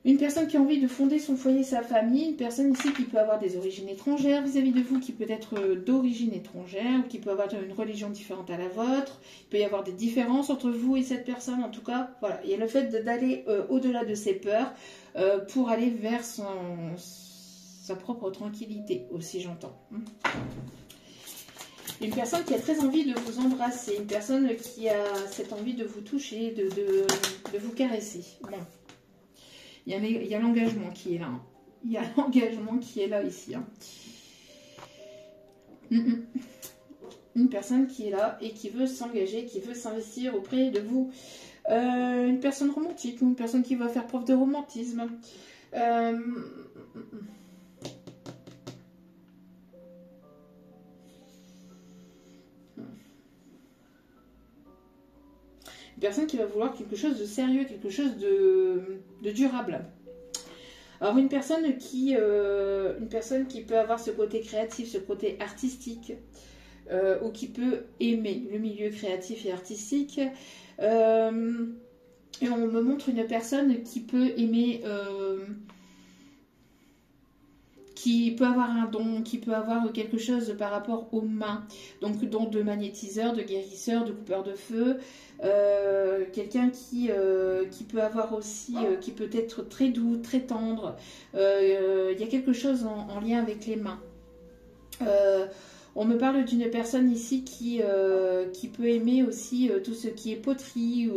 Une personne qui a envie de fonder son foyer, sa famille. Une personne ici qui peut avoir des origines étrangères vis-à-vis de vous, qui peut être d'origine étrangère, ou qui peut avoir une religion différente à la vôtre. Il peut y avoir des différences entre vous et cette personne. En tout cas, voilà. Il y a le fait d'aller au-delà de ses peurs pour aller vers sa propre tranquillité aussi, j'entends. Une personne qui a très envie de vous embrasser. Une personne qui a cette envie de vous toucher, de vous caresser. Bon. Il y a l'engagement qui est là. Hein. Il y a l'engagement qui est là ici. Hein. Une personne qui est là et qui veut s'engager, qui veut s'investir auprès de vous. Une personne romantique, une personne qui va faire preuve de romantisme. Une personne qui va vouloir quelque chose de sérieux, quelque chose de durable. Alors une personne qui peut avoir ce côté créatif, ce côté artistique, ou qui peut aimer le milieu créatif et artistique. Et on me montre une personne qui peut aimer... qui peut avoir un don, qui peut avoir quelque chose par rapport aux mains, donc don de magnétiseur, de guérisseur, de coupeur de feu, quelqu'un qui peut avoir aussi, qui peut être très doux, très tendre, il y a quelque chose en lien avec les mains. On me parle d'une personne ici qui peut aimer aussi tout ce qui est poterie,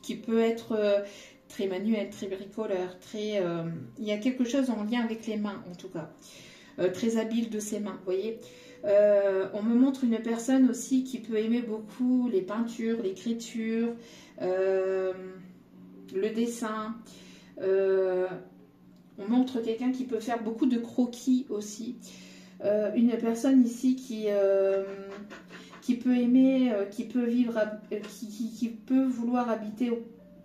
qui peut être... très manuel, très bricoleur, il y a quelque chose en lien avec les mains en tout cas, très habile de ses mains, vous voyez. On me montre une personne aussi qui peut aimer beaucoup les peintures, l'écriture, le dessin. On montre quelqu'un qui peut faire beaucoup de croquis aussi. Une personne ici qui peut aimer, qui peut vivre, qui peut vouloir habiter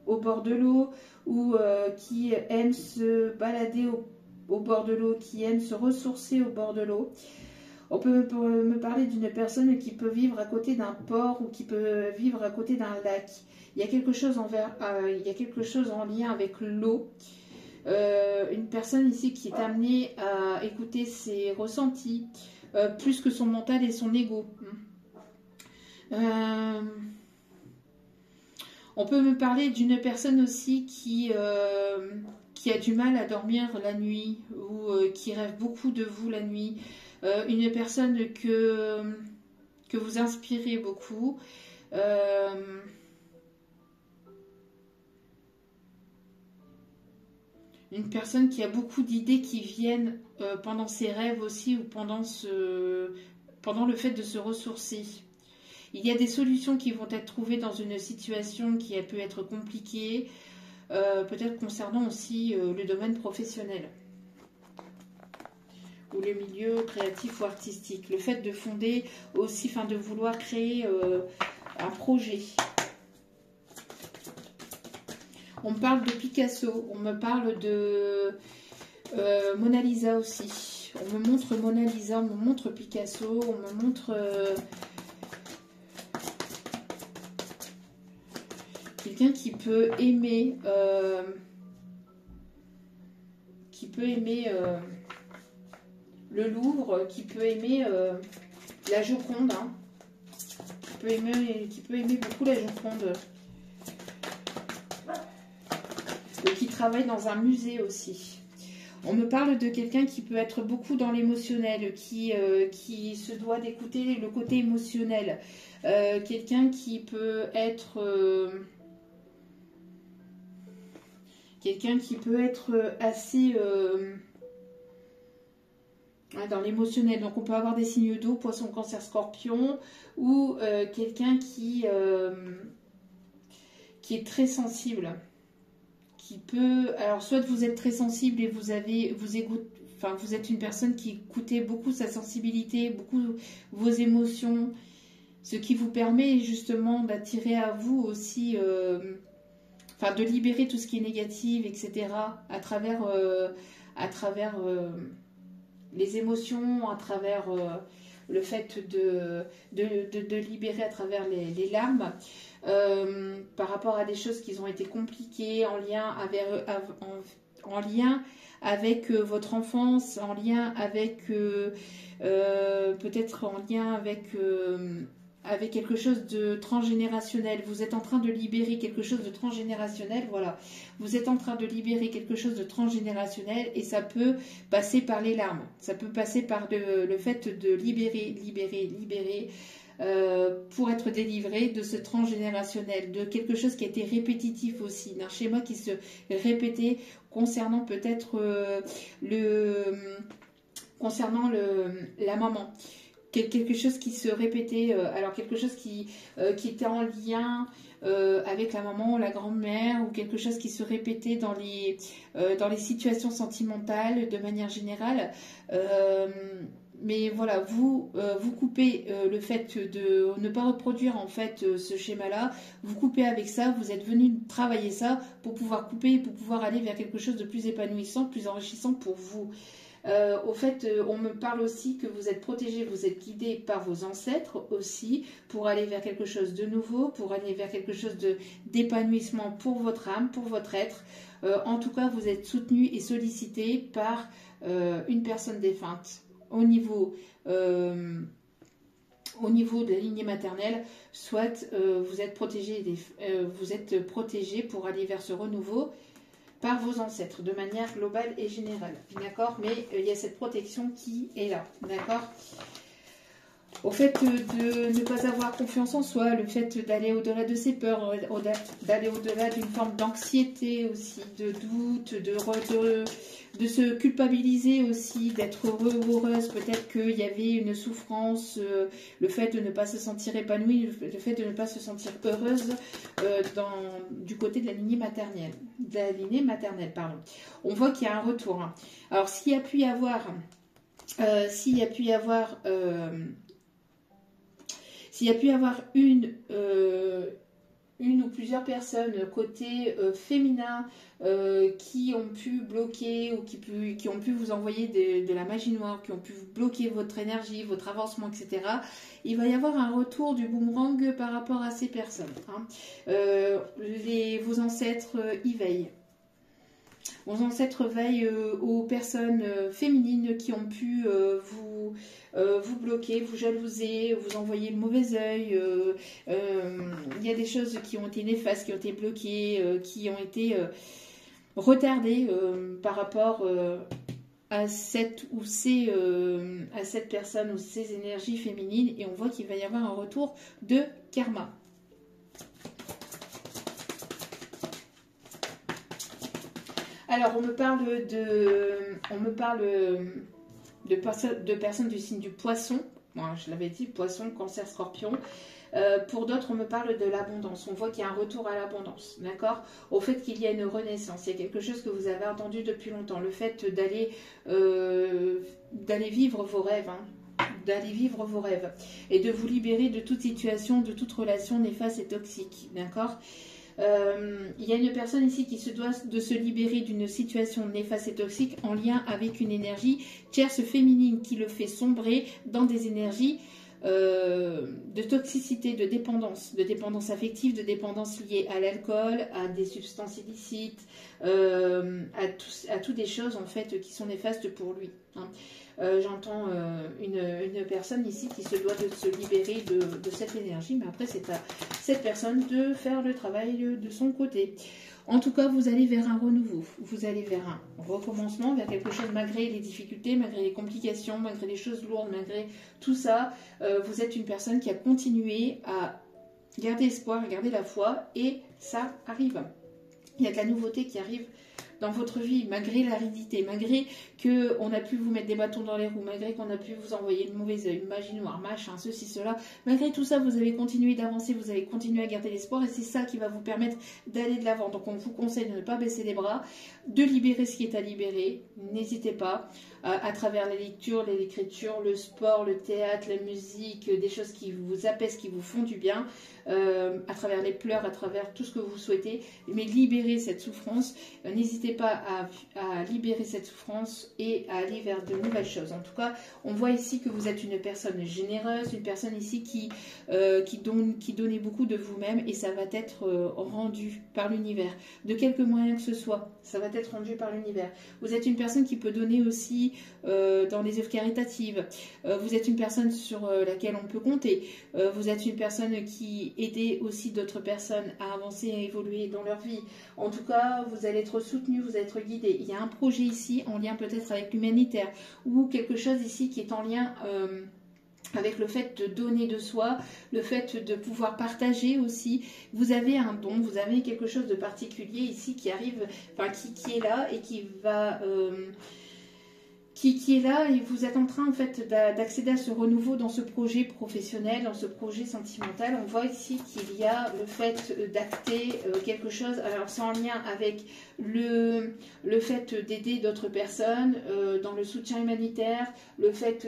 au bord de l'eau, ou qui aime se balader au bord de l'eau, qui aime se ressourcer au bord de l'eau. On peut me parler d'une personne qui peut vivre à côté d'un port ou qui peut vivre à côté d'un lac. Il y a quelque chose en lien avec l'eau. Une personne ici qui est amenée à écouter ses ressentis, plus que son mental et son ego. On peut me parler d'une personne aussi qui a du mal à dormir la nuit ou qui rêve beaucoup de vous la nuit. Une personne que vous inspirez beaucoup. Une personne qui a beaucoup d'idées qui viennent pendant ses rêves aussi ou pendant le fait de se ressourcer. Il y a des solutions qui vont être trouvées dans une situation qui a pu être compliquée, peut-être concernant aussi le domaine professionnel ou le milieu créatif ou artistique. Le fait de fonder aussi, enfin de vouloir créer un projet. On me parle de Picasso, on me parle de Mona Lisa aussi. On me montre Mona Lisa, on me montre Picasso, on me montre quelqu'un qui peut aimer le Louvre, qui peut aimer la Joconde, hein, qui peut aimer beaucoup la Joconde, et qui travaille dans un musée aussi. On me parle de quelqu'un qui peut être beaucoup dans l'émotionnel, qui se doit d'écouter le côté émotionnel. Quelqu'un qui peut être... assez... dans l'émotionnel. Donc on peut avoir des signes d'eau, poisson, cancer, scorpion, ou quelqu'un qui est très sensible. Qui peut, alors soit vous êtes très sensible et vous êtes une personne qui écoutez beaucoup sa sensibilité, beaucoup vos émotions, ce qui vous permet justement d'attirer à vous aussi, de libérer tout ce qui est négatif, etc. à travers les émotions, à travers le fait de libérer à travers les larmes. Par rapport à des choses qui ont été compliquées en lien avec votre enfance, en lien avec peut-être en lien avec quelque chose de transgénérationnel. Vous êtes en train de libérer quelque chose de transgénérationnel, voilà. Vous êtes en train de libérer quelque chose de transgénérationnel et ça peut passer par les larmes. Ça peut passer par le fait de libérer pour être délivré de ce transgénérationnel, de quelque chose qui a été répétitif aussi, d'un schéma qui se répétait concernant peut-être la maman. Quelque chose qui se répétait, alors quelque chose qui était en lien avec la maman ou la grand-mère, ou quelque chose qui se répétait dans les situations sentimentales de manière générale. Mais voilà, vous coupez le fait de ne pas reproduire en fait ce schéma-là, vous coupez avec ça, vous êtes venu travailler ça pour pouvoir couper, pour pouvoir aller vers quelque chose de plus épanouissant, plus enrichissant pour vous. Au fait, on me parle aussi que vous êtes protégé, vous êtes guidé par vos ancêtres aussi pour aller vers quelque chose de nouveau, pour aller vers quelque chose d'épanouissement pour votre âme, pour votre être. En tout cas, vous êtes soutenu et sollicité par une personne défunte au niveau de la lignée maternelle, soit vous êtes protégé pour aller vers ce renouveau par vos ancêtres, de manière globale et générale, d'accord? Mais il y a cette protection qui est là, d'accord? Au fait de ne pas avoir confiance en soi, le fait d'aller au-delà de ses peurs, d'aller au-delà d'une forme d'anxiété aussi, de doute, de se culpabiliser aussi, d'être heureux ou heureuse. Peut-être qu'il y avait une souffrance, le fait de ne pas se sentir épanouie, le fait de ne pas se sentir heureuse du côté de la lignée maternelle. On voit qu'il y a un retour. Hein. Alors s'il y a pu y avoir une ou plusieurs personnes côté féminin qui ont pu bloquer ou qui ont pu vous envoyer de la magie noire, qui ont pu bloquer votre énergie, votre avancement, etc. Il va y avoir un retour du boomerang par rapport à ces personnes. Hein. Vos ancêtres y veillent. Vos ancêtres veillent aux personnes féminines qui ont pu vous bloquer, vous jalouser, vous envoyer le mauvais œil. Il y a des choses qui ont été néfastes, qui ont été bloquées, qui ont été retardées par rapport à cette personne ou ces énergies féminines. Et on voit qu'il va y avoir un retour de karma. Alors, on me parle de personnes du signe du poisson. Moi, je l'avais dit, poisson, cancer, scorpion. Pour d'autres, on me parle de l'abondance. On voit qu'il y a un retour à l'abondance, d'accord? Au fait qu'il y a une renaissance. Il y a quelque chose que vous avez attendu depuis longtemps. Le fait d'aller vivre vos rêves, hein, d'aller vivre vos rêves et de vous libérer de toute situation, de toute relation néfaste et toxique, d'accord? Il y a une personne ici qui se doit de se libérer d'une situation néfaste et toxique en lien avec une énergie tierce féminine qui le fait sombrer dans des énergies de toxicité, de dépendance affective, de dépendance liée à l'alcool, à des substances illicites, à toutes des choses en fait qui sont néfastes pour lui, hein. J'entends une personne ici qui se doit de se libérer de cette énergie, mais après c'est à cette personne de faire le travail de son côté. En tout cas, vous allez vers un renouveau, vous allez vers un recommencement, vers quelque chose malgré les difficultés, malgré les complications, malgré les choses lourdes, malgré tout ça. Vous êtes une personne qui a continué à garder espoir, à garder la foi, et ça arrive. Il y a de la nouveauté qui arrive dans votre vie, malgré l'aridité, malgré qu'on a pu vous mettre des bâtons dans les roues, malgré qu'on a pu vous envoyer le mauvais œil, une magie noire, machin, ceci, cela, malgré tout ça, vous avez continué d'avancer, vous avez continué à garder l'espoir, et c'est ça qui va vous permettre d'aller de l'avant. Donc on vous conseille de ne pas baisser les bras, de libérer ce qui est à libérer. N'hésitez pas, à travers la lecture, l'écriture, le sport, le théâtre, la musique, des choses qui vous apaisent, qui vous font du bien, à travers les pleurs, à travers tout ce que vous souhaitez, mais libérer cette souffrance. N'hésitez pas à libérer cette souffrance et à aller vers de nouvelles choses. En tout cas, on voit ici que vous êtes une personne généreuse, une personne ici qui donnait beaucoup de vous-même, et ça va être rendu par l'univers. De quelque moyen que ce soit, ça va être rendu par l'univers. Vous êtes une personne qui peut donner aussi dans les œuvres caritatives. Vous êtes une personne sur laquelle on peut compter. Vous êtes une personne qui aide aussi d'autres personnes à avancer, à évoluer dans leur vie. En tout cas, vous allez être soutenu, vous allez être guidé. Il y a un projet ici en lien peut-être avec l'humanitaire, ou quelque chose ici qui est en lien avec le fait de donner de soi, le fait de pouvoir partager aussi. Vous avez un don, vous avez quelque chose de particulier ici qui arrive, enfin qui est là et qui va... Qui est là, et vous êtes en train en fait d'accéder à ce renouveau dans ce projet professionnel, dans ce projet sentimental. On voit ici qu'il y a le fait d'acter quelque chose. Alors c'est en lien avec le fait d'aider d'autres personnes dans le soutien humanitaire, le fait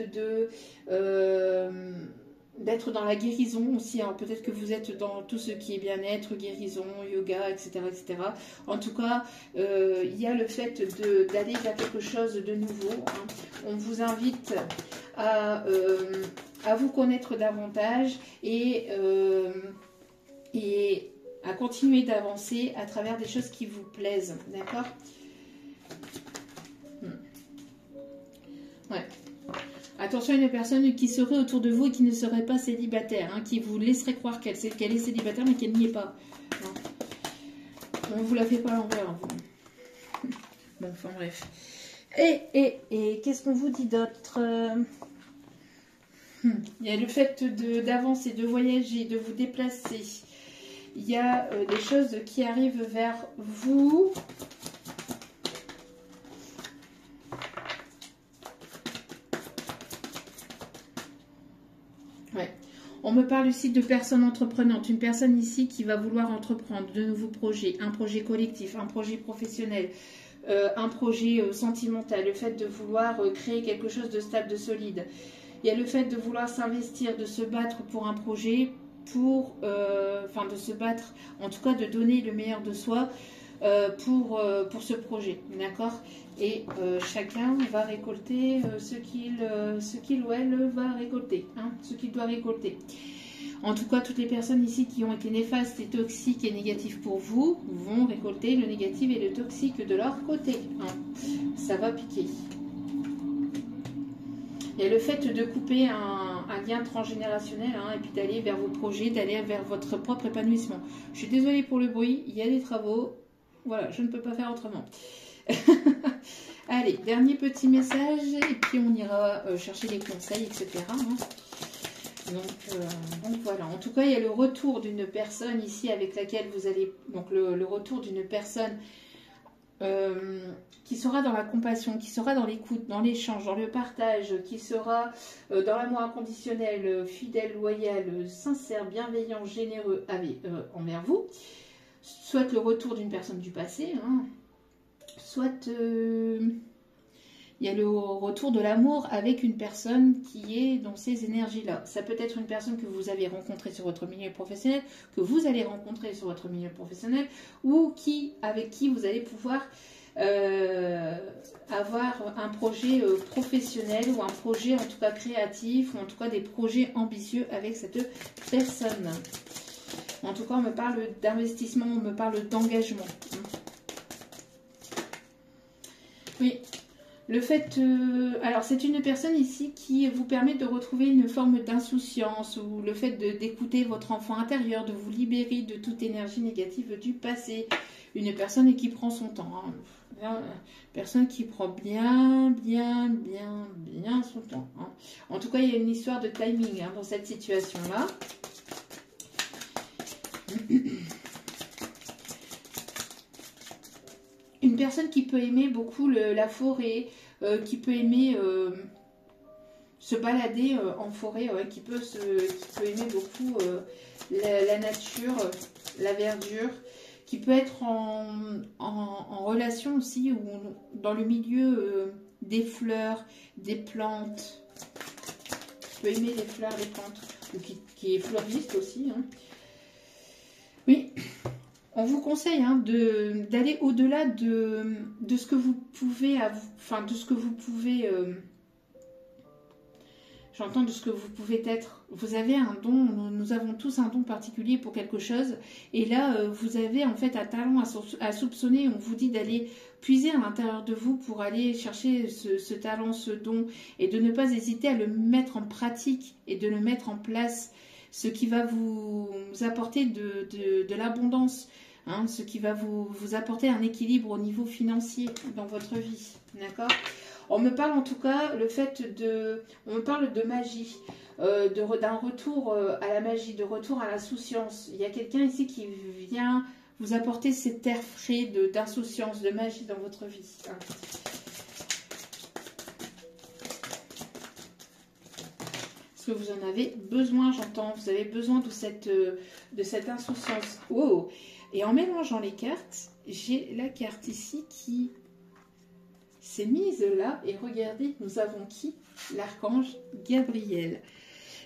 d'être dans la guérison aussi. Alors peut-être que vous êtes dans tout ce qui est bien-être, guérison, yoga, etc., etc. En tout cas, il y a le fait d'aller vers quelque chose de nouveau, hein. On vous invite à vous connaître davantage et à continuer d'avancer à travers des choses qui vous plaisent, d'accord? Ouais. Attention à une personne qui serait autour de vous et qui ne serait pas célibataire, hein, qui vous laisserait croire qu'elle est célibataire mais qu'elle n'y est pas. On ne vous la fait pas à l'envers, hein, vous. Bon, enfin bref. Et qu'est-ce qu'on vous dit d'autre? Il y a le fait d'avancer, de voyager, de vous déplacer. Il y a des choses qui arrivent vers vous. Ouais. On me parle ici de personnes entreprenantes, une personne ici qui va vouloir entreprendre de nouveaux projets, un projet collectif, un projet professionnel, un projet sentimental, le fait de vouloir créer quelque chose de stable, de solide. Il y a le fait de vouloir s'investir, de se battre pour un projet, enfin de se battre, en tout cas de donner le meilleur de soi pour ce projet, d'accord? Et chacun va récolter ce qu'il ou elle va récolter, hein, ce qu'il doit récolter. En tout cas, toutes les personnes ici qui ont été néfastes et toxiques et négatives pour vous vont récolter le négatif et le toxique de leur côté, hein. Ça va piquer. Il y a le fait de couper un lien transgénérationnel, hein, et puis d'aller vers vos projets, d'aller vers votre propre épanouissement. Je suis désolée pour le bruit, il y a des travaux. Voilà, je ne peux pas faire autrement. Allez, dernier petit message, et puis on ira chercher des conseils, etc. Hein. Donc voilà, en tout cas, il y a le retour d'une personne ici avec laquelle vous allez... Donc le retour d'une personne qui sera dans la compassion, qui sera dans l'écoute, dans l'échange, dans le partage, qui sera dans l'amour inconditionnel, fidèle, loyal, sincère, bienveillant, généreux envers vous. Soit le retour d'une personne du passé, hein, soit il y a le retour de l'amour avec une personne qui est dans ces énergies-là. Ça peut être une personne que vous avez rencontrée sur votre milieu professionnel, que vous allez rencontrer sur votre milieu professionnel, ou avec qui vous allez pouvoir avoir un projet professionnel, ou un projet en tout cas créatif, ou en tout cas des projets ambitieux avec cette personne. En tout cas, on me parle d'investissement, on me parle d'engagement. Oui. Le fait, alors c'est une personne ici qui vous permet de retrouver une forme d'insouciance, ou le fait d'écouter votre enfant intérieur, de vous libérer de toute énergie négative du passé. Une personne qui prend son temps, hein. Une personne qui prend bien son temps, hein. En tout cas, il y a une histoire de timing, hein, dans cette situation-là. Une personne qui peut aimer beaucoup la forêt, qui peut aimer se balader en forêt, qui peut aimer beaucoup la nature, la verdure, qui peut être en relation aussi, ou dans le milieu des fleurs, des plantes, qui peut aimer les fleurs, les plantes, ou qui est fleuriste aussi, hein. Oui. On vous conseille, hein, d'aller au-delà de ce que vous pouvez, de ce que vous pouvez, j'entends de ce que vous pouvez être. Vous avez un don, nous avons tous un don particulier pour quelque chose, et là, vous avez en fait un talent à soupçonner. On vous dit d'aller puiser à l'intérieur de vous pour aller chercher ce talent, ce don, et de ne pas hésiter à le mettre en pratique et de le mettre en place. Ce qui va vous apporter de l'abondance, hein, ce qui va vous apporter un équilibre au niveau financier dans votre vie, d'accord? On me parle en tout cas on me parle de magie, d'un retour à la magie, de retour à l'insouciance. Il y a quelqu'un ici qui vient vous apporter cet air frais d'insouciance, de magie dans votre vie, hein. Que vous en avez besoin, j'entends, vous avez besoin de cette insouciance. Oh. Et en mélangeant les cartes, j'ai la carte ici qui s'est mise là, et regardez, nous avons qui? L'archange Gabriel.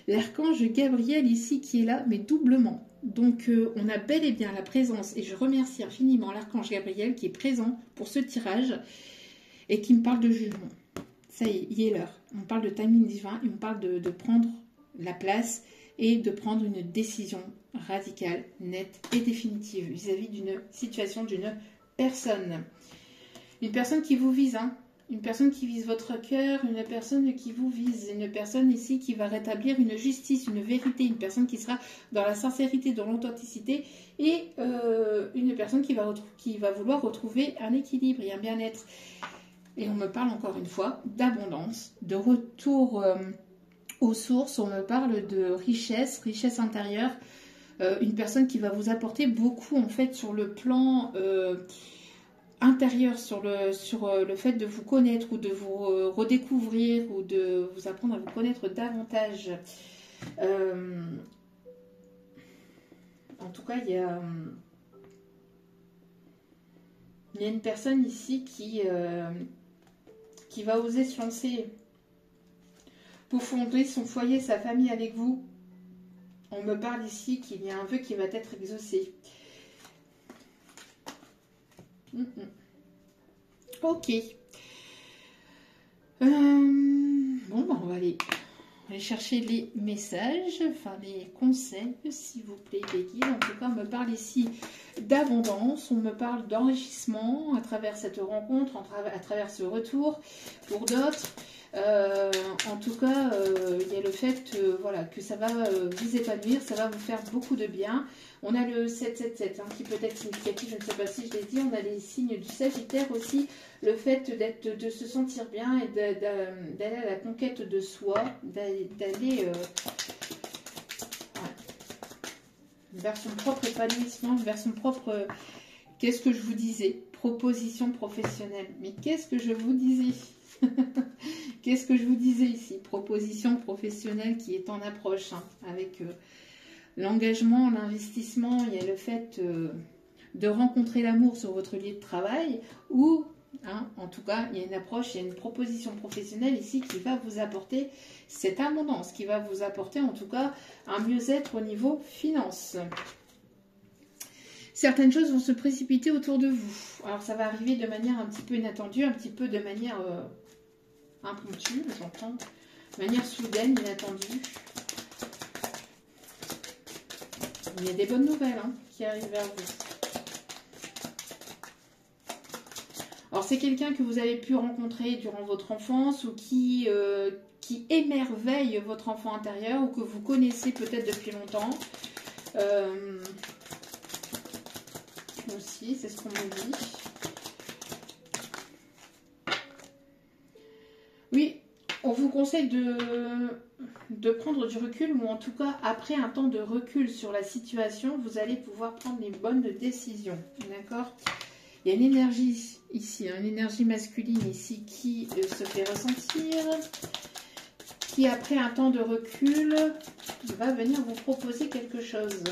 L'archange Gabriel ici qui est là, mais doublement. Donc on a bel et bien la présence, et je remercie infiniment l'archange Gabriel qui est présent pour ce tirage et qui me parle de jugement. Ça y est, il est l'heure. On parle de timing divin, et on parle de prendre la place et de prendre une décision radicale, nette et définitive vis-à-vis d'une situation, d'une personne. Une personne qui vous vise, hein. Une personne qui vise votre cœur, une personne qui vous vise, une personne ici qui va rétablir une justice, une vérité, une personne qui sera dans la sincérité, dans l'authenticité, et une personne qui va vouloir retrouver un équilibre et un bien-être. Et on me parle encore une fois d'abondance, de retour aux sources. On me parle de richesse, richesse intérieure. Une personne qui va vous apporter beaucoup en fait sur le plan intérieur, sur le fait de vous connaître, ou de vous redécouvrir, ou de vous apprendre à vous connaître davantage. En tout cas, il y a une personne ici qui va oser se lancer pour fonder son foyer, sa famille avec vous. On me parle ici qu'il y a un vœu qui va être exaucé. Ok. Bon, ben on va aller chercher les messages, enfin les conseils, s'il vous plaît, les guides. En tout cas, on me parle ici d'abondance, on me parle d'enrichissement à travers cette rencontre, à travers ce retour. Pour d'autres, en tout cas, il y a le fait voilà, que ça va vous épanouir, ça va vous faire beaucoup de bien. On a le 777 hein, qui peut être significatif, je ne sais pas si je l'ai dit. On a les signes du Sagittaire aussi, le fait de se sentir bien et d'aller à la conquête de soi, d'aller vers son propre épanouissement, vers son propre Qu'est-ce que je vous disais? Proposition professionnelle. Mais qu'est-ce que je vous disais? Qu'est-ce que je vous disais ici? Proposition professionnelle qui est en approche, hein, avec l'engagement, l'investissement. Il y a le fait de rencontrer l'amour sur votre lieu de travail ou, hein, en tout cas, il y a une approche, il y a une proposition professionnelle ici qui va vous apporter cette abondance, qui va vous apporter en tout cas un mieux-être au niveau finance. Certaines choses vont se précipiter autour de vous. Alors ça va arriver de manière un petit peu inattendue, un petit peu de manière impromptue, j'entends, de manière soudaine, inattendue. Il y a des bonnes nouvelles, hein, qui arrivent vers vous. Alors c'est quelqu'un que vous avez pu rencontrer durant votre enfance ou qui émerveille votre enfant intérieur ou que vous connaissez peut-être depuis longtemps. Aussi, c'est ce qu'on me dit. Oui, on vous conseille de prendre du recul, ou en tout cas, après un temps de recul sur la situation, vous allez pouvoir prendre les bonnes décisions. D'accord? Il y a une énergie ici, hein, une énergie masculine ici qui se fait ressentir, qui après un temps de recul va venir vous proposer quelque chose.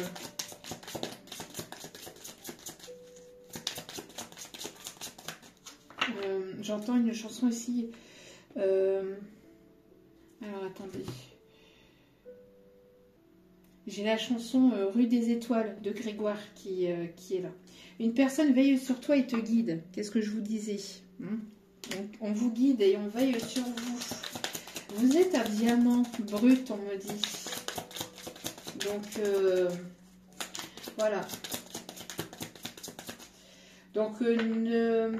J'entends une chanson ici. Alors attendez. J'ai la chanson Rue des Étoiles de Grégoire qui est là. Une personne veille sur toi et te guide. Qu'est-ce que je vous disais, hein? Donc, on vous guide et on veille sur vous. Vous êtes un diamant brut, on me dit. Donc, voilà. Donc, ne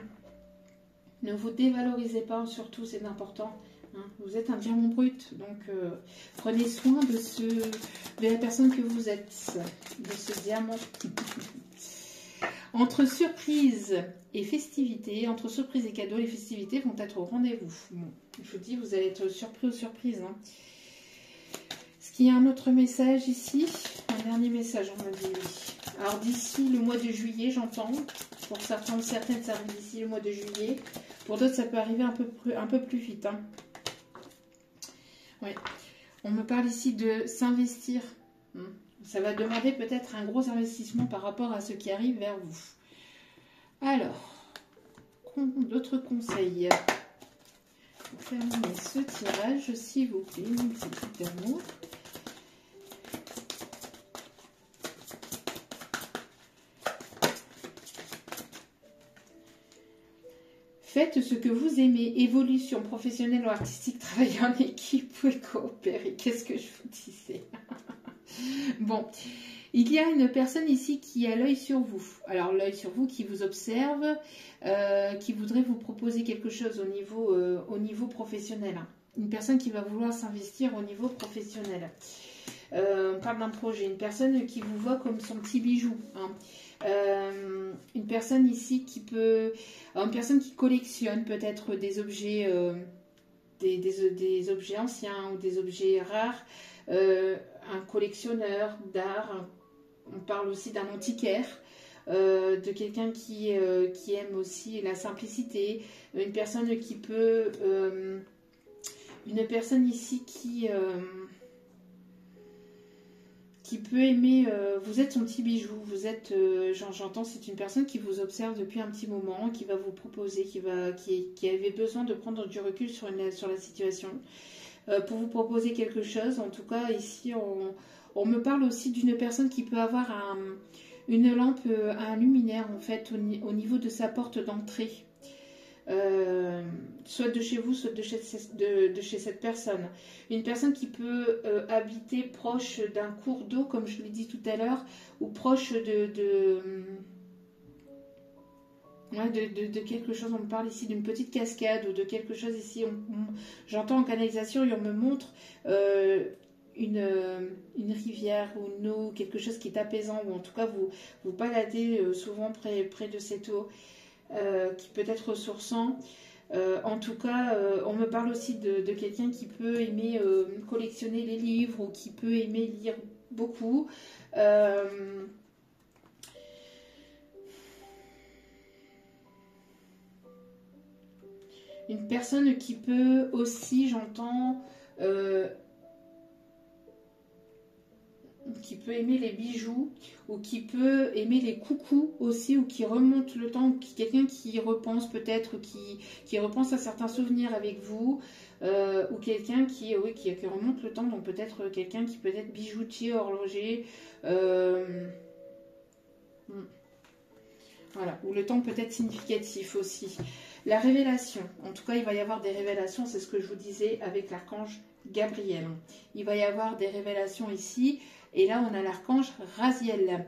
vous dévalorisez pas, surtout, c'est important. Hein. Vous êtes un diamant brut, donc prenez soin de la personne que vous êtes, de ce diamant. Entre surprise et festivités, entre surprise et cadeaux, les festivités vont être au rendez-vous. Bon, je vous dis, vous allez être surpris ou surprise. Hein. Est-ce qu'il y a un autre message ici? Un dernier message, on me dit oui. Alors d'ici le mois de juillet, j'entends. Pour certains, certaines, ça arrive d'ici le mois de juillet. Pour d'autres, ça peut arriver un peu plus vite. Hein. Ouais. On me parle ici de s'investir. Ça va demander peut-être un gros investissement par rapport à ce qui arrive vers vous. Alors, d'autres conseils pour terminer ce tirage, s'il vous plaît, une petite d'amour. Faites ce que vous aimez, évolution professionnelle ou artistique, travaillez en équipe et coopérer. Qu'est-ce que je vous disais? Bon, il y a une personne ici qui a l'œil sur vous. Alors, l'œil sur vous qui vous observe, qui voudrait vous proposer quelque chose au niveau professionnel. Hein. Une personne qui va vouloir s'investir au niveau professionnel. On parle d'un projet. Une personne qui vous voit comme son petit bijou. Hein. Une personne ici qui peut... Une personne qui collectionne peut-être des objets... des objets anciens ou des objets rares. Un collectionneur d'art, on parle aussi d'un antiquaire, de quelqu'un qui aime aussi la simplicité, une personne qui peut, une personne ici qui peut aimer, vous êtes son petit bijou, vous êtes, j'entends, c'est une personne qui vous observe depuis un petit moment, qui va vous proposer, qui avait besoin de prendre du recul sur la situation. Pour vous proposer quelque chose. En tout cas, ici, on me parle aussi d'une personne qui peut avoir une lampe, un luminaire, en fait, au niveau de sa porte d'entrée. Soit de chez vous, soit de chez cette personne. Une personne qui peut habiter proche d'un cours d'eau, comme je l'ai dit tout à l'heure, ou proche de quelque chose. On me parle ici d'une petite cascade ou de quelque chose ici. J'entends en canalisation et on me montre une rivière ou une eau, quelque chose qui est apaisant, ou en tout cas vous baladez souvent près de cette eau qui peut être ressourçant. En tout cas, on me parle aussi de quelqu'un qui peut aimer collectionner les livres ou qui peut aimer lire beaucoup. Une personne qui peut aussi, j'entends, qui peut aimer les bijoux, ou qui peut aimer les coucous aussi, ou qui remonte le temps, quelqu'un qui repense peut-être, qui repense à certains souvenirs avec vous, ou quelqu'un oui, qui remonte le temps, donc peut-être quelqu'un qui peut être bijoutier, horloger, voilà, ou le temps peut être significatif aussi. La révélation, en tout cas il va y avoir des révélations, c'est ce que je vous disais avec l'archange Gabriel. Il va y avoir des révélations ici, et là on a l'archange Raziel.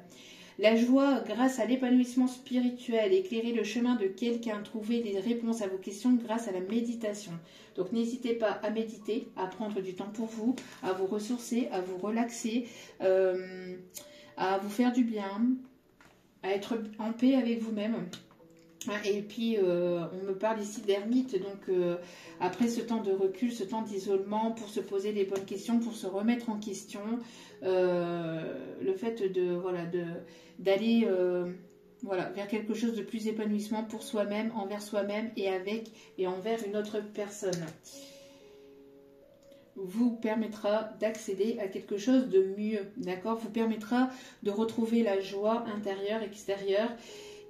La joie grâce à l'épanouissement spirituel, éclairer le chemin de quelqu'un, trouver des réponses à vos questions grâce à la méditation. Donc n'hésitez pas à méditer, à prendre du temps pour vous, à vous ressourcer, à vous relaxer, à vous faire du bien, à être en paix avec vous-même. Et puis, on me parle ici d'ermite, donc après ce temps de recul, ce temps d'isolement, pour se poser les bonnes questions, pour se remettre en question, le fait d'aller vers quelque chose de plus épanouissement pour soi-même, envers soi-même et envers une autre personne, vous permettra d'accéder à quelque chose de mieux, d'accord? Vous permettra de retrouver la joie intérieure, extérieure.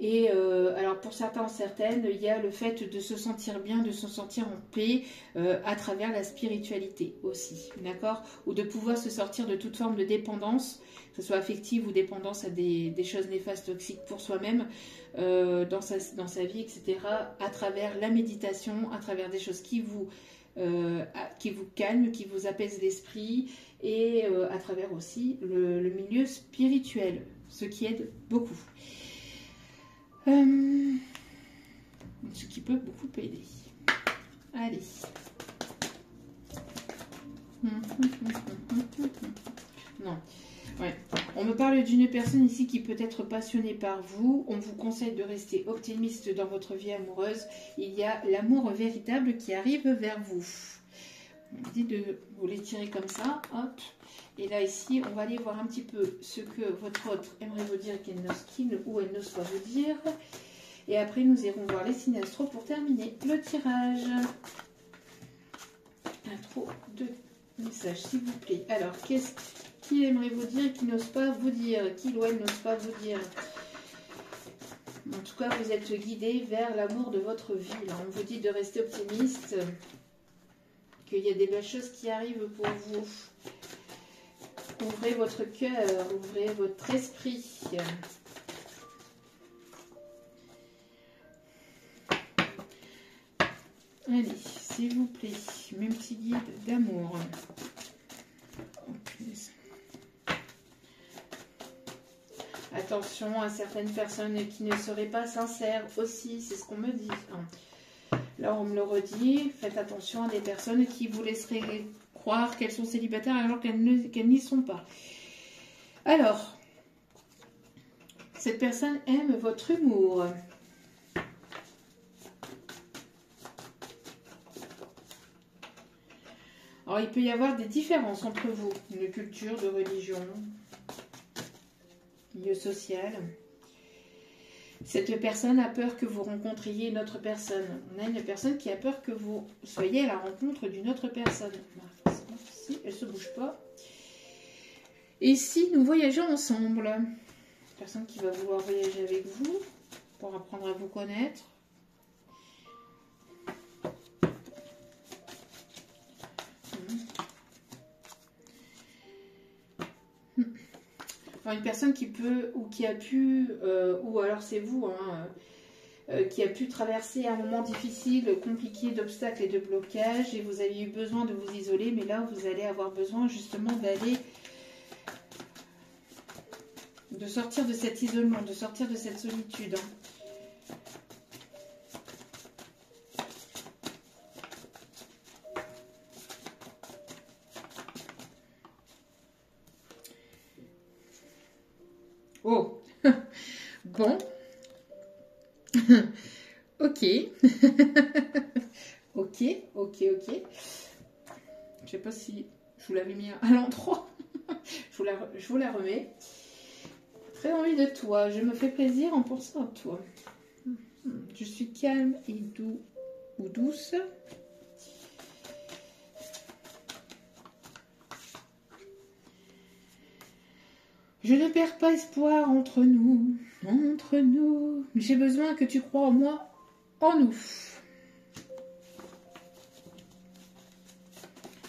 Et alors pour certains, certaines, il y a le fait de se sentir bien, de se sentir en paix à travers la spiritualité aussi, d'accord? Ou de pouvoir se sortir de toute forme de dépendance, que ce soit affective ou dépendance à des choses néfastes, toxiques pour soi-même, dans sa vie, etc. À travers la méditation, à travers des choses qui vous calment, qui vous apaisent l'esprit, et à travers aussi le milieu spirituel, ce qui aide beaucoup. Ce qui peut beaucoup aider. Allez. Non. Ouais. On me parle d'une personne ici qui peut être passionnée par vous. On vous conseille de rester optimiste dans votre vie amoureuse. Il y a l'amour véritable qui arrive vers vous. On dit de vous les tirer comme ça. Hop. Et là, ici, on va aller voir un petit peu ce que votre hôte aimerait vous dire qu'elle n'ose ou elle n'ose pas vous dire. Et après, nous irons voir les signes astro pour terminer le tirage. Intro de message, s'il vous plaît. Alors, qu'est-ce qu'il aimerait vous dire et qu'il n'ose pas vous dire? Qu'il ou elle n'ose pas vous dire? En tout cas, vous êtes guidé vers l'amour de votre vie. Là, on vous dit de rester optimiste, qu'il y a des belles choses qui arrivent pour vous. Ouvrez votre cœur, ouvrez votre esprit. Allez, s'il vous plaît, mes petits guides d'amour. Attention à certaines personnes qui ne seraient pas sincères aussi, c'est ce qu'on me dit. Là, on me le redit, faites attention à des personnes qui vous laisseraient croire qu'elles sont célibataires alors qu'elles n'y sont pas. Alors, cette personne aime votre humour. Alors, il peut y avoir des différences entre vous, de culture, de religion, milieu social. Cette personne a peur que vous rencontriez une autre personne. On a une personne qui a peur que vous soyez à la rencontre d'une autre personne. Ici, elle ne se bouge pas. Et si nous voyageons ensemble, personne qui va vouloir voyager avec vous pour apprendre à vous connaître. Une personne qui peut, ou qui a pu, ou alors c'est vous, qui a pu traverser un moment difficile, compliqué, d'obstacles et de blocages, et vous avez eu besoin de vous isoler, mais là vous allez avoir besoin justement de sortir de cet isolement, de sortir de cette solitude. Oh, bon, ok, ok. Je sais pas si je vous l'avais mis à l'endroit. je vous la remets. Très envie de toi, je me fais plaisir en pensant à toi. Je suis calme et doux ou douce. Je ne perds pas espoir entre nous, J'ai besoin que tu crois en moi, en nous.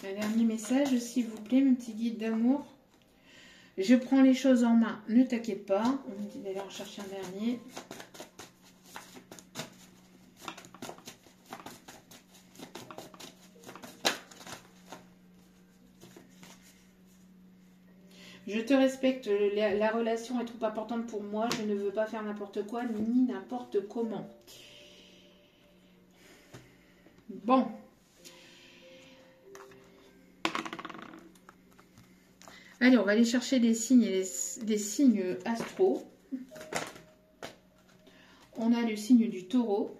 Un dernier message, s'il vous plaît, mon petit guide d'amour. Je prends les choses en main, ne t'inquiète pas. On me dit d'aller en chercher un dernier. Je te respecte, la relation est trop importante pour moi, je ne veux pas faire n'importe quoi ni n'importe comment. Bon. Allez, on va aller chercher des signes, des signes astro. On a le signe du taureau.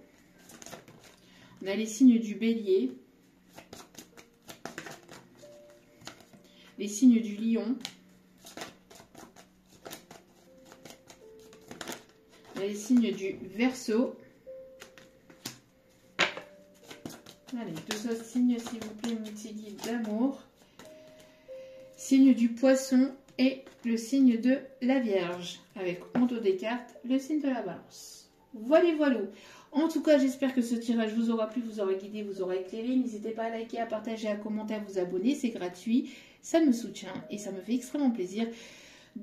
On a les signes du bélier. Les signes du lion. Les signes du Verseau. Allez, deux autres signes, s'il vous plaît, mon petit guide d'amour. Signe du Poisson et le signe de la Vierge. Avec en dos des cartes, le signe de la Balance. Voilà, voilà. En tout cas, j'espère que ce tirage vous aura plu, vous aura guidé, vous aura éclairé. N'hésitez pas à liker, à partager, à commenter, à vous abonner. C'est gratuit, ça me soutient et ça me fait extrêmement plaisir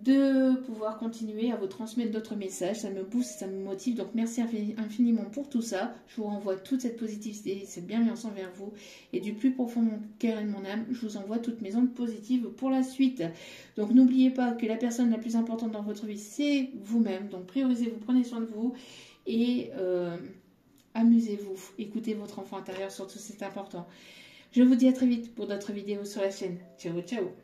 de pouvoir continuer à vous transmettre d'autres messages. Ça me booste, ça me motive. Donc merci infiniment pour tout ça. Je vous renvoie toute cette positivité, cette bienveillance envers vous. Et du plus profond de mon cœur et de mon âme, je vous envoie toutes mes ondes positives pour la suite. Donc n'oubliez pas que la personne la plus importante dans votre vie, c'est vous-même. Donc priorisez-vous, prenez soin de vous. Et amusez-vous. Écoutez votre enfant intérieur, surtout c'est important. Je vous dis à très vite pour d'autres vidéos sur la chaîne. Ciao, ciao.